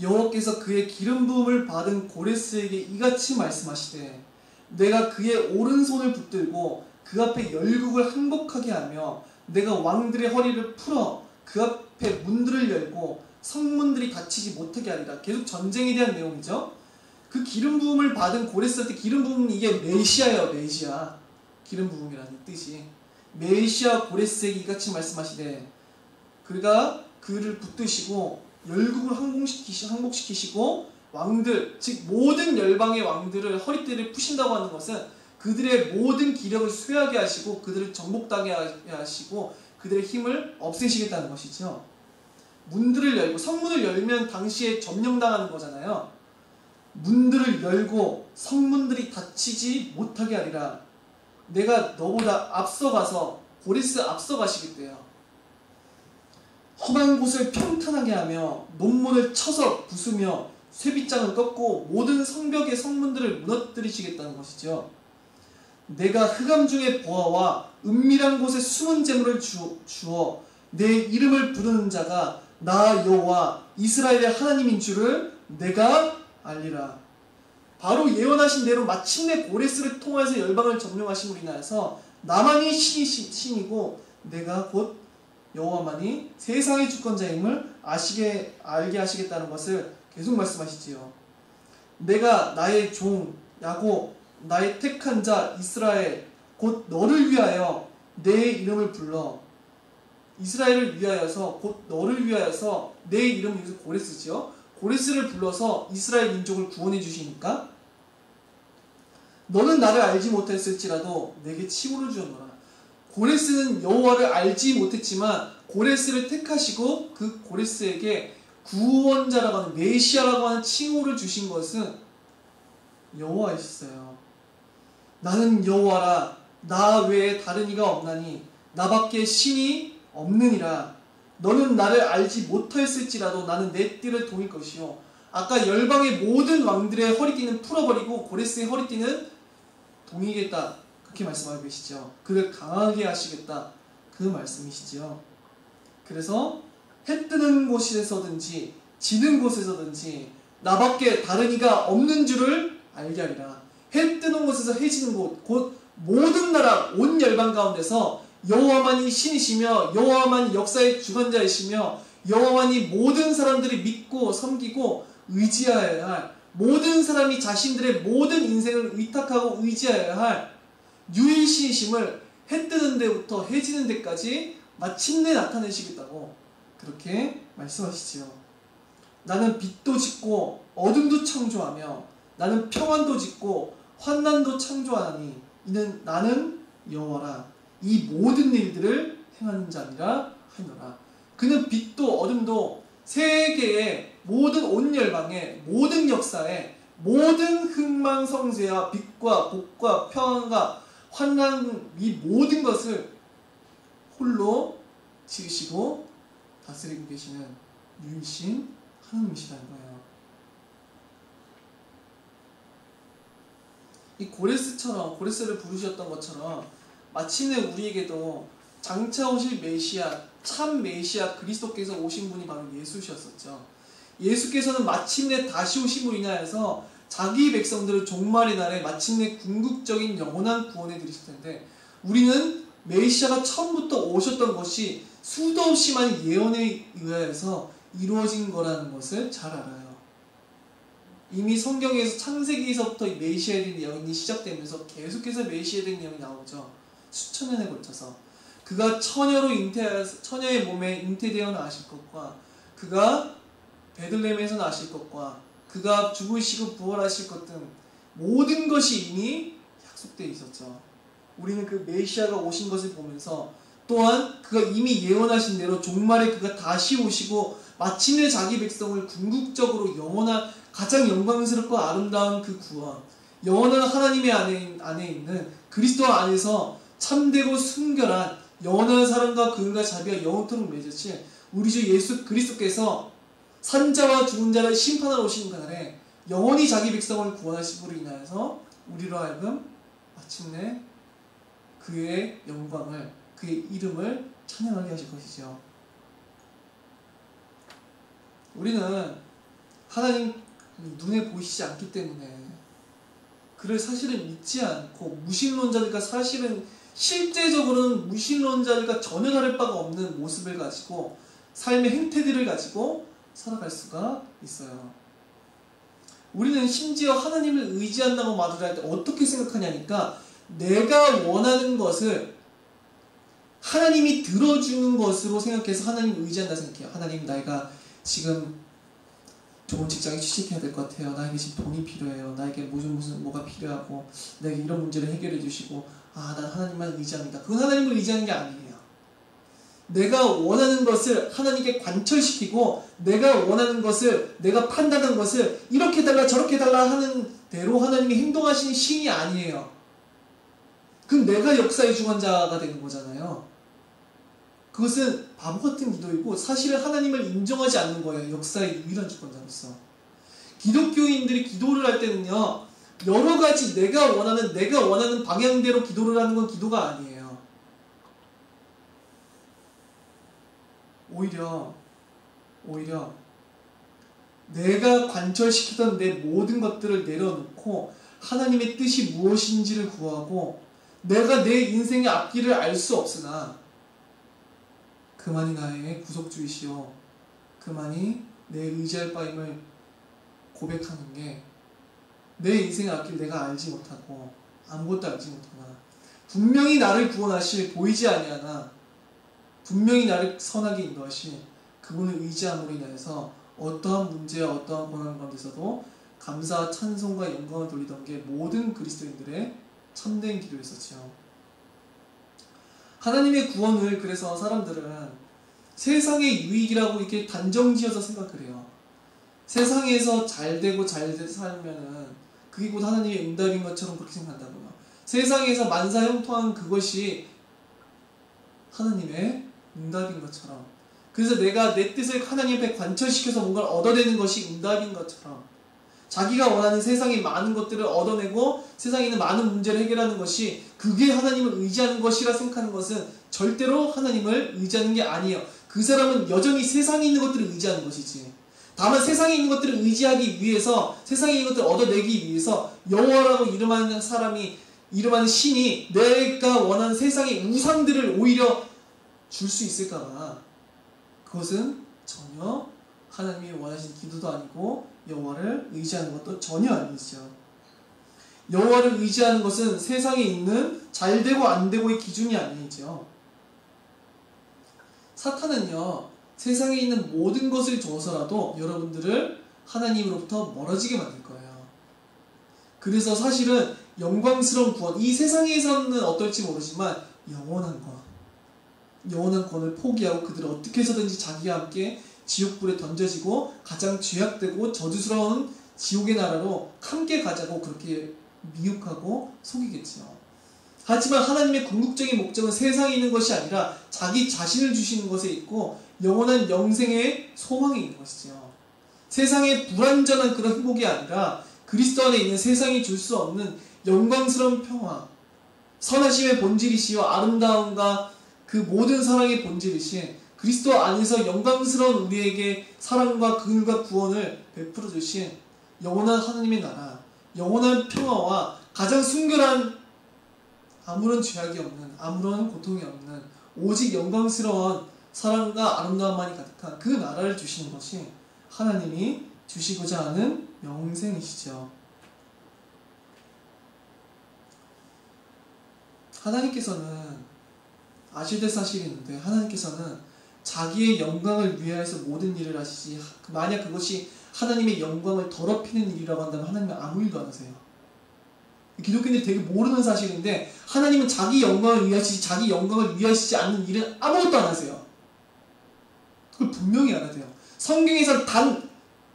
여호와께서 그의 기름 부음을 받은 고레스에게 이같이 말씀하시되, 내가 그의 오른손을 붙들고 그 앞에 열국을 항복하게 하며 내가 왕들의 허리를 풀어 그 앞에 문들을 열고 성문들이 닫히지 못하게 하리라. 계속 전쟁에 대한 내용이죠. 그 기름 부음을 받은 고레스한테, 기름 부음은 이게 메시아예요. 메시아. 기름 부음이라는 뜻이. 메시아 고레스에게 이같이 말씀하시되, 그가 그를 붙드시고 열국을 항복시키시고 왕들, 즉 모든 열방의 왕들을 허리띠를 푸신다고 하는 것은 그들의 모든 기력을 쇠하게 하시고 그들을 정복당하게 하시고 그들의 힘을 없애시겠다는 것이죠. 문들을 열고, 성문을 열면 당시에 점령당하는 거잖아요. 문들을 열고 성문들이 닫히지 못하게 하리라. 내가 너보다 앞서가서, 고레스 앞서가시겠대요. 험한 곳을 평탄하게 하며 논문을 쳐서 부수며 쇠빗장을 꺾고 모든 성벽의 성문들을 무너뜨리시겠다는 것이죠. 내가 흑암 중에 보아와 은밀한 곳에 숨은 재물을 주어 내 이름을 부르는 자가 나 여호와 이스라엘의 하나님인 줄을 내가 알리라. 바로 예언하신 대로 마침내 고레스를 통해서 열방을 점령하심으로 인하여서 나만이 신이고 내가 곧 여호와만이 세상의 주권자임을 알게 하시겠다는 것을 계속 말씀하시지요. 내가 나의 종 야곱, 나의 택한 자 이스라엘 곧 너를 위하여 내 이름을 불러 이스라엘을 위하여서 곧 너를 위하여서 내 이름을 여기서 고레스지요. 고레스를 불러서 이스라엘 민족을 구원해 주시니까 너는 나를 알지 못했을지라도 내게 칭호를 주었노라. 고레스는 여호와를 알지 못했지만 고레스를 택하시고 그 고레스에게 구원자라고 하는 메시아라고 하는 칭호를 주신 것은 여호와이셨어요. 나는 여호와라 나 외에 다른 이가 없나니 나밖에 신이 없느니라. 너는 나를 알지 못하였을지라도 나는 내 띠를 동일 것이요. 아까 열방의 모든 왕들의 허리띠는 풀어버리고 고레스의 허리띠는 동이겠다. 그렇게 말씀하고 계시죠. 그를 강하게 하시겠다. 그 말씀이시지요. 그래서 해 뜨는 곳에서든지 지는 곳에서든지 나밖에 다른 이가 없는 줄을 알게 하리라. 해 뜨는 곳에서 해 지는 곳, 곧 모든 나라 온 열방 가운데서 여호와만이 신이시며 여호와만이 역사의 주관자이시며 여호와만이 모든 사람들이 믿고 섬기고 의지하여야 할, 모든 사람이 자신들의 모든 인생을 의탁하고 의지하여야 할 유일신이심을 해 뜨는 데부터 해 지는 데까지 마침내 나타내시겠다고 그렇게 말씀하시지요. 나는 빛도 짓고 어둠도 창조하며 나는 평안도 짓고 환난도 창조하나니 이는 나는 여호와라. 이 모든 일들을 행하는 자니라 하노라. 그는 빛도 어둠도 세계의 모든 온 열방의 모든 역사의 모든 흥망성쇠와 빛과 복과 평안과 환난 이 모든 것을 홀로 지으시고 다스리고 계시는 유일신 하나님이시라는 거예요. 이 고레스를 부르셨던 것처럼 마침내 우리에게도 장차 오실 메시아, 참 메시아 그리스도께서 오신 분이 바로 예수셨었죠. 예수께서는 마침내 다시 오심으로 인하여서 자기 백성들을 종말의 날에 마침내 궁극적인 영원한 구원에 드리실 텐데 우리는 메시아가 처음부터 오셨던 것이 수도 없이 많은 예언에 의하여서 이루어진 거라는 것을 잘 알아요. 이미 성경에서 창세기에서부터 메시아에 대한 예언이 시작되면서 계속해서 메시아에 대한 예언이 나오죠. 수천 년에 걸쳐서 그가 처녀의 몸에 잉태되어 나실 것과 그가 베들레헴에서 나실 것과 그가 죽으시고 부활하실 것 등 모든 것이 이미 약속되어 있었죠. 우리는 그 메시아가 오신 것을 보면서 또한 그가 이미 예언하신 대로 종말에 그가 다시 오시고 마침내 자기 백성을 궁극적으로 영원한 가장 영광스럽고 아름다운 그 구원, 영원한 하나님의 안에 있는 그리스도 안에서 참되고 순결한 영원한 사랑과 그가 자비가 영원토록 맺으실 우리 주 예수 그리스도께서 산자와 죽은 자를 심판하러 오시는 그날에 영원히 자기 백성을 구원하심으로 인하여서 우리로 하여금 마침내 그의 영광을, 그의 이름을 찬양하게 하실 것이죠. 우리는 하나님 눈에 보이시지 않기 때문에 그를 사실은 믿지 않고 무신론자들과 사실은 실제적으로는 무신론자들과 전혀 다를 바가 없는 모습을 가지고 삶의 행태들을 가지고 살아갈 수가 있어요. 우리는 심지어 하나님을 의지한다고 말을 할 때 어떻게 생각하냐니까 내가 원하는 것을 하나님이 들어주는 것으로 생각해서 하나님을 의지한다 생각해요. 하나님 내가 지금 좋은 직장에 취직해야 될 것 같아요. 나에게 지금 돈이 필요해요. 나에게 뭐가 필요하고 내게 이런 문제를 해결해 주시고 난 하나님만 의지합니다. 그건 하나님을 의지하는 게 아니에요. 내가 원하는 것을 하나님께 관철시키고 내가 원하는 것을 내가 판단한 것을 이렇게 달라 저렇게 달라 하는 대로 하나님이 행동하시는 신이 아니에요. 그럼 내가 역사의 주관자가 되는 거잖아요. 그것은 바보 같은 기도이고 사실은 하나님을 인정하지 않는 거예요. 역사의 유일한 주권자로서. 기독교인들이 기도를 할 때는요, 여러 가지 내가 원하는 방향대로 기도를 하는 건 기도가 아니에요. 오히려 내가 관철시키던 내 모든 것들을 내려놓고 하나님의 뜻이 무엇인지를 구하고 내가 내 인생의 앞길을 알 수 없으나 그만이 나의 구속주이시오, 그만이 내 의지할 바임을 고백하는 게 내 인생의 앞길 내가 알지 못하고 아무것도 알지 못하나 분명히 나를 구원하실 보이지 아니하나 분명히 나를 선하게 인도하시 그분을 의지함으로 인하여서 어떠한 문제와 어떠한 고난 가운데서도 감사와 찬송과 영광을 돌리던 게 모든 그리스도인들의 참된 기도였었죠. 하나님의 구원을 그래서 사람들은 세상의 유익이라고 이렇게 단정지어서 생각을 해요. 세상에서 잘되고 잘 살면은 그게 곧 하나님의 응답인 것처럼 그렇게 생각한다고요. 세상에서 만사형통한 그것이 하나님의 응답인 것처럼, 그래서 내가 내 뜻을 하나님 앞에 관철시켜서 뭔가를 얻어내는 것이 응답인 것처럼, 자기가 원하는 세상의 많은 것들을 얻어내고 세상에 있는 많은 문제를 해결하는 것이 그게 하나님을 의지하는 것이라 생각하는 것은 절대로 하나님을 의지하는 게 아니에요. 그 사람은 여전히 세상에 있는 것들을 의지하는 것이지. 다만 세상에 있는 것들을 의지하기 위해서, 세상에 있는 것들을 얻어내기 위해서 여호와라고 이름하는 사람이, 이름하는 신이 내가 원하는 세상의 우상들을 오히려 줄 수 있을까봐, 그것은 전혀 하나님이 원하시는 기도도 아니고 여호와를 의지하는 것도 전혀 아니죠. 여호와를 의지하는 것은 세상에 있는 잘되고 안되고의 기준이 아니죠. 사탄은요, 세상에 있는 모든 것을 줘서라도 여러분들을 하나님으로부터 멀어지게 만들 거예요. 그래서 사실은 영광스러운 구원, 이 세상에서는 어떨지 모르지만 영원한 구원을 포기하고 그들을 어떻게 해서든지 자기와 함께 지옥불에 던져지고 가장 죄악되고 저주스러운 지옥의 나라로 함께 가자고 그렇게 미혹하고 속이겠죠. 하지만 하나님의 궁극적인 목적은 세상에 있는 것이 아니라 자기 자신을 주시는 것에 있고 영원한 영생의 소망이 있는 것이죠. 세상의 불완전한 그런 행복이 아니라 그리스도 안에 있는 세상이 줄 수 없는 영광스러운 평화, 선하심의 본질이시여 아름다움과 그 모든 사랑의 본질이신 그리스도 안에서 영광스러운 우리에게 사랑과 긍휼과 구원을 베풀어 주신 영원한 하나님의 나라, 영원한 평화와 가장 순결한, 아무런 죄악이 없는, 아무런 고통이 없는 오직 영광스러운 사랑과 아름다움만이 가득한 그 나라를 주시는 것이 하나님이 주시고자 하는 영생이시죠. 하나님께서는 아실 때 사실이 있는데, 하나님께서는 자기의 영광을 위하여서 모든 일을 하시지, 만약 그것이 하나님의 영광을 더럽히는 일이라고 한다면 하나님은 아무 일도 안 하세요. 기독교인들이 되게 모르는 사실인데, 하나님은 자기 영광을 위하시지, 자기 영광을 위하시지 않는 일은 아무것도 안 하세요. 그걸 분명히 알아야 돼요. 성경에서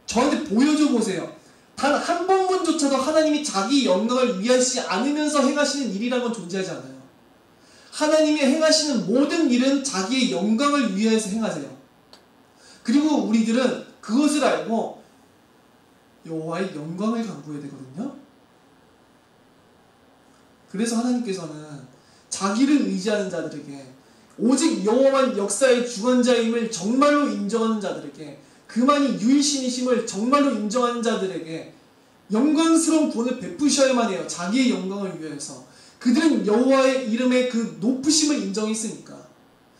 저한테 보여줘 보세요. 단 한 번만조차도 하나님이 자기 영광을 위하시지 않으면서 행하시는 일이라는 건 존재하지 않아요. 하나님이 행하시는 모든 일은 자기의 영광을 위해서 행하세요. 그리고 우리들은 그것을 알고 여호와의 영광을 강구해야 되거든요. 그래서 하나님께서는 자기를 의지하는 자들에게, 오직 여호와만 역사의 주관자임을 정말로 인정하는 자들에게, 그만이 유일신이심을 정말로 인정하는 자들에게 영광스러운 구원을 베푸셔야만 해요. 자기의 영광을 위해서. 그들은 여호와의 이름의 그 높으심을 인정했으니까,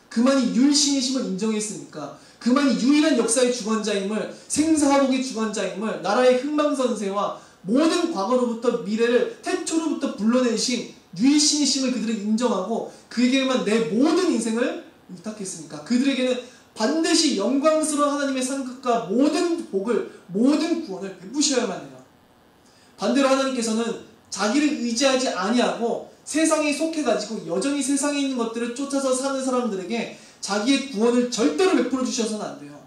그만이 유일신이심을 인정했으니까, 그만이 유일한 역사의 주관자임을, 생사화복의 주관자임을, 나라의 흥망선세와 모든 과거로부터 미래를 태초로부터 불러내신 유일신이심을 그들은 인정하고 그에게만 내 모든 인생을 위탁했으니까 그들에게는 반드시 영광스러운 하나님의 상급과 모든 복을, 모든 구원을 베푸셔야만 해요. 반대로 하나님께서는 자기를 의지하지 아니하고 세상에 속해가지고 여전히 세상에 있는 것들을 쫓아서 사는 사람들에게 자기의 구원을 절대로 베풀어 주셔서는 안 돼요.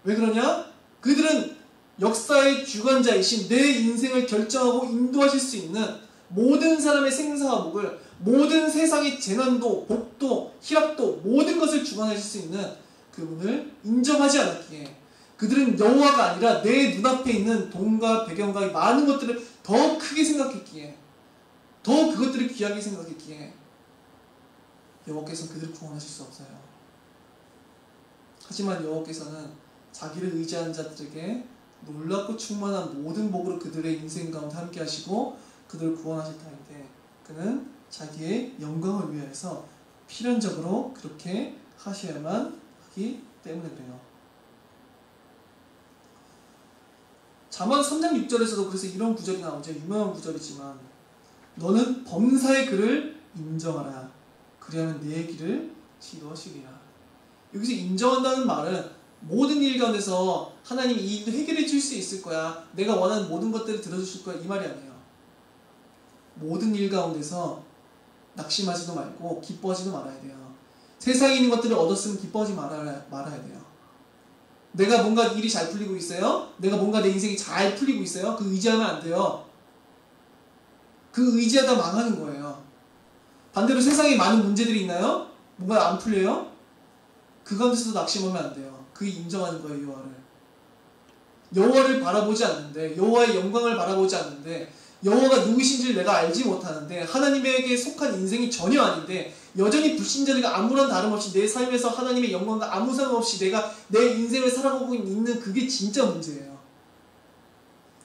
왜 그러냐? 그들은 역사의 주관자이신 내 인생을 결정하고 인도하실 수 있는 모든 사람의 생사화복을, 모든 세상의 재난도, 복도, 희락도, 모든 것을 주관하실 수 있는 그분을 인정하지 않았기에, 그들은 여호와가 아니라 내 눈앞에 있는 돈과 배경과 많은 것들을 더 크게 생각했기에, 더 그것들을 귀하게 생각했기에 여호와께서는 그들을 구원하실 수 없어요. 하지만 여호와께서는 자기를 의지하는 자들에게 놀랍고 충만한 모든 복으로 그들의 인생 가운데 함께 하시고 그들을 구원하실 터인데, 그는 자기의 영광을 위해서 필연적으로 그렇게 하셔야만 하기 때문에 그래요. 잠언 3장 6절에서도 그래서 이런 구절이 나오죠. 유명한 구절이지만, 너는 범사의 그를 인정하라. 그리하면 내 길을 지도하시리라. 여기서 인정한다는 말은 모든 일 가운데서 하나님이 이 일도 해결해 줄 수 있을 거야. 내가 원하는 모든 것들을 들어주실 거야. 이 말이 아니에요. 모든 일 가운데서 낙심하지도 말고 기뻐하지도 말아야 돼요. 세상에 있는 것들을 얻었으면 기뻐하지 말아야 돼요. 내가 뭔가 일이 잘 풀리고 있어요? 내가 뭔가 내 인생이 잘 풀리고 있어요? 그 의지하면 안 돼요. 그 의지하다 망하는 거예요. 반대로 세상에 많은 문제들이 있나요? 뭔가 안 풀려요? 그 가운데서도 낙심하면 안 돼요. 그게 인정하는 거예요. 여호와를 바라보지 않는데, 여호와의 영광을 바라보지 않는데, 여호와가 누구신지를 내가 알지 못하는데, 하나님에게 속한 인생이 전혀 아닌데 여전히 불신자들과 아무런 다름없이 내 삶에서 하나님의 영광과 아무 상관없이 내가 내 인생을 살아가고 있는, 그게 진짜 문제예요.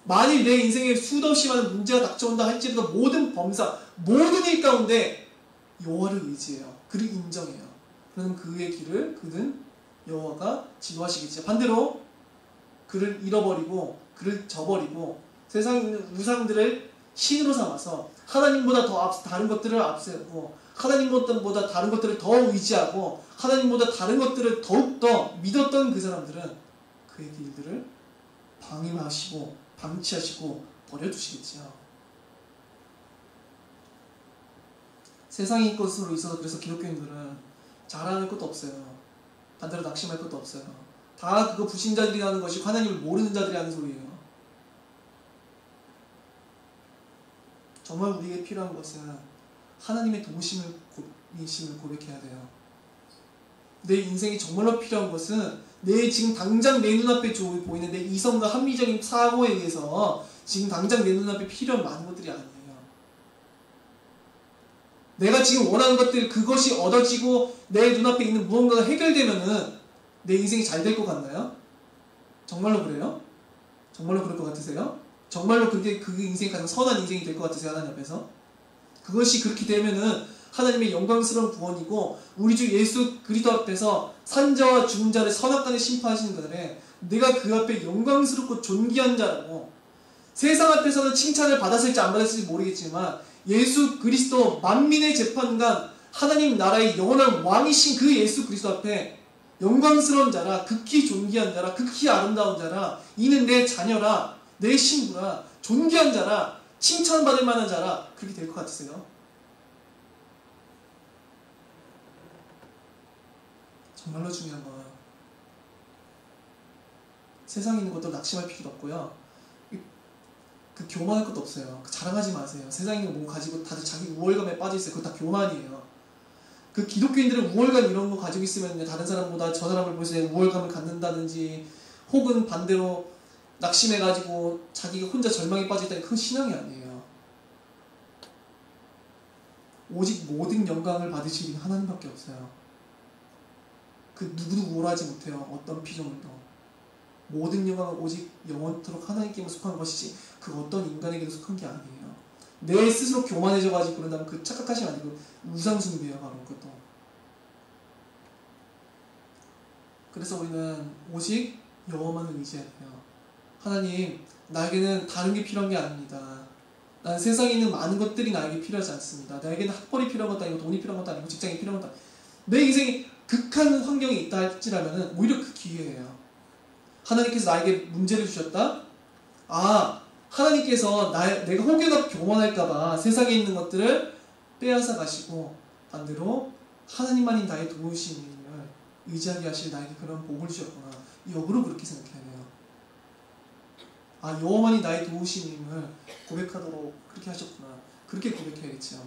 만일 내 인생에 수도 없이 많은 문제가 닥쳐온다 할지라도 모든 범사, 모든 일 가운데 여호와를 의지해요. 그를 인정해요. 그럼 그의 길을 그는 여호와가 지도하시겠지. 반대로 그를 잃어버리고 그를 저버리고 세상에 있는 우상들을 신으로 삼아서 하나님보다 더 다른 것들을 앞세우고 하나님보다 다른 것들을 더 의지하고 하나님보다 다른 것들을 더욱더 믿었던 그 사람들은 그의 길들을 방임하시고 방치하시고 버려두시겠지요. 세상의 것으로 있어서 그래서 기독교인들은 자랑할 것도 없어요. 반대로 낙심할 것도 없어요. 다 그거 불신자들이 하는 것이 하나님을 모르는 자들이 하는 소리예요. 정말 우리에게 필요한 것은 하나님의 도우심을 고백해야 돼요. 내 인생이 정말로 필요한 것은 내 지금 당장 내 눈앞에 보이는 내 이성과 합리적인 사고에 의해서 지금 당장 내 눈앞에 필요한 많은 것들이 아니에요. 내가 지금 원하는 것들, 그것이 얻어지고 내 눈앞에 있는 무언가가 해결되면은 내 인생이 잘 될 것 같나요? 정말로 그래요? 정말로 그럴 것 같으세요? 정말로 그게 그 인생이 가장 선한 인생이 될 것 같으세요? 하나님 앞에서? 그것이 그렇게 되면은 하나님의 영광스러운 구원이고 우리 주 예수 그리스도 앞에서 산자와 죽은 자를 선악간에 심판하시는 그날에 내가 그 앞에 영광스럽고 존귀한 자라고, 세상 앞에서는 칭찬을 받았을지 안 받았을지 모르겠지만 예수 그리스도 만민의 재판관 하나님 나라의 영원한 왕이신 그 예수 그리스도 앞에 영광스러운 자라, 극히 존귀한 자라, 극히 아름다운 자라, 이는 내 자녀라, 내 신부라, 존귀한 자라, 칭찬받을 만한 자라, 그렇게 될 것 같으세요? 정말로 중요한 건 세상에 있는 것도 낙심할 필요도 없고요. 그 교만할 것도 없어요. 자랑하지 마세요. 세상에 있는 거 가지고 다들 자기 우월감에 빠져있어요. 그거 다 교만이에요. 그 기독교인들은 우월감 이런 거 가지고 있으면 다른 사람보다 저 사람을 보면서 우월감을 갖는다든지 혹은 반대로 낙심해가지고 자기가 혼자 절망에 빠져있다니, 그건 신앙이 아니에요. 오직 모든 영광을 받으시는 하나님밖에 없어요. 그 누구도 우월하지 못해요. 어떤 피조물도. 모든 영광은 오직 영원토록 하나님께만 속한 것이지 그 어떤 인간에게도 속한 게 아니에요. 내 스스로 교만해져가지고 그런다면 그 착각하시면 안 되고 우상숭배예요. 바로 그것도. 그래서 우리는 오직 여호와만을 의지해야 돼요. 하나님, 나에게는 다른 게 필요한 게 아닙니다. 나는 세상에 있는 많은 것들이 나에게 필요하지 않습니다. 나에게는 학벌이 필요한 것도 아니고 돈이 필요한 것도 아니고 직장이 필요한 것도 아니고 내 인생에 극한 환경이 있다 할지라면 오히려 그 기회예요. 하나님께서 나에게 문제를 주셨다? 하나님께서 내가 혹여나 교만할까봐 세상에 있는 것들을 빼앗아 가시고 반대로 하나님만이 나의 도우심을 의지하게 하실 나에게 그런 복을 주셨구나. 역으로 그렇게 생각해야 돼요. 여호와만이 나의 도우심임을 고백하도록 그렇게 하셨구나. 그렇게 고백해야겠죠.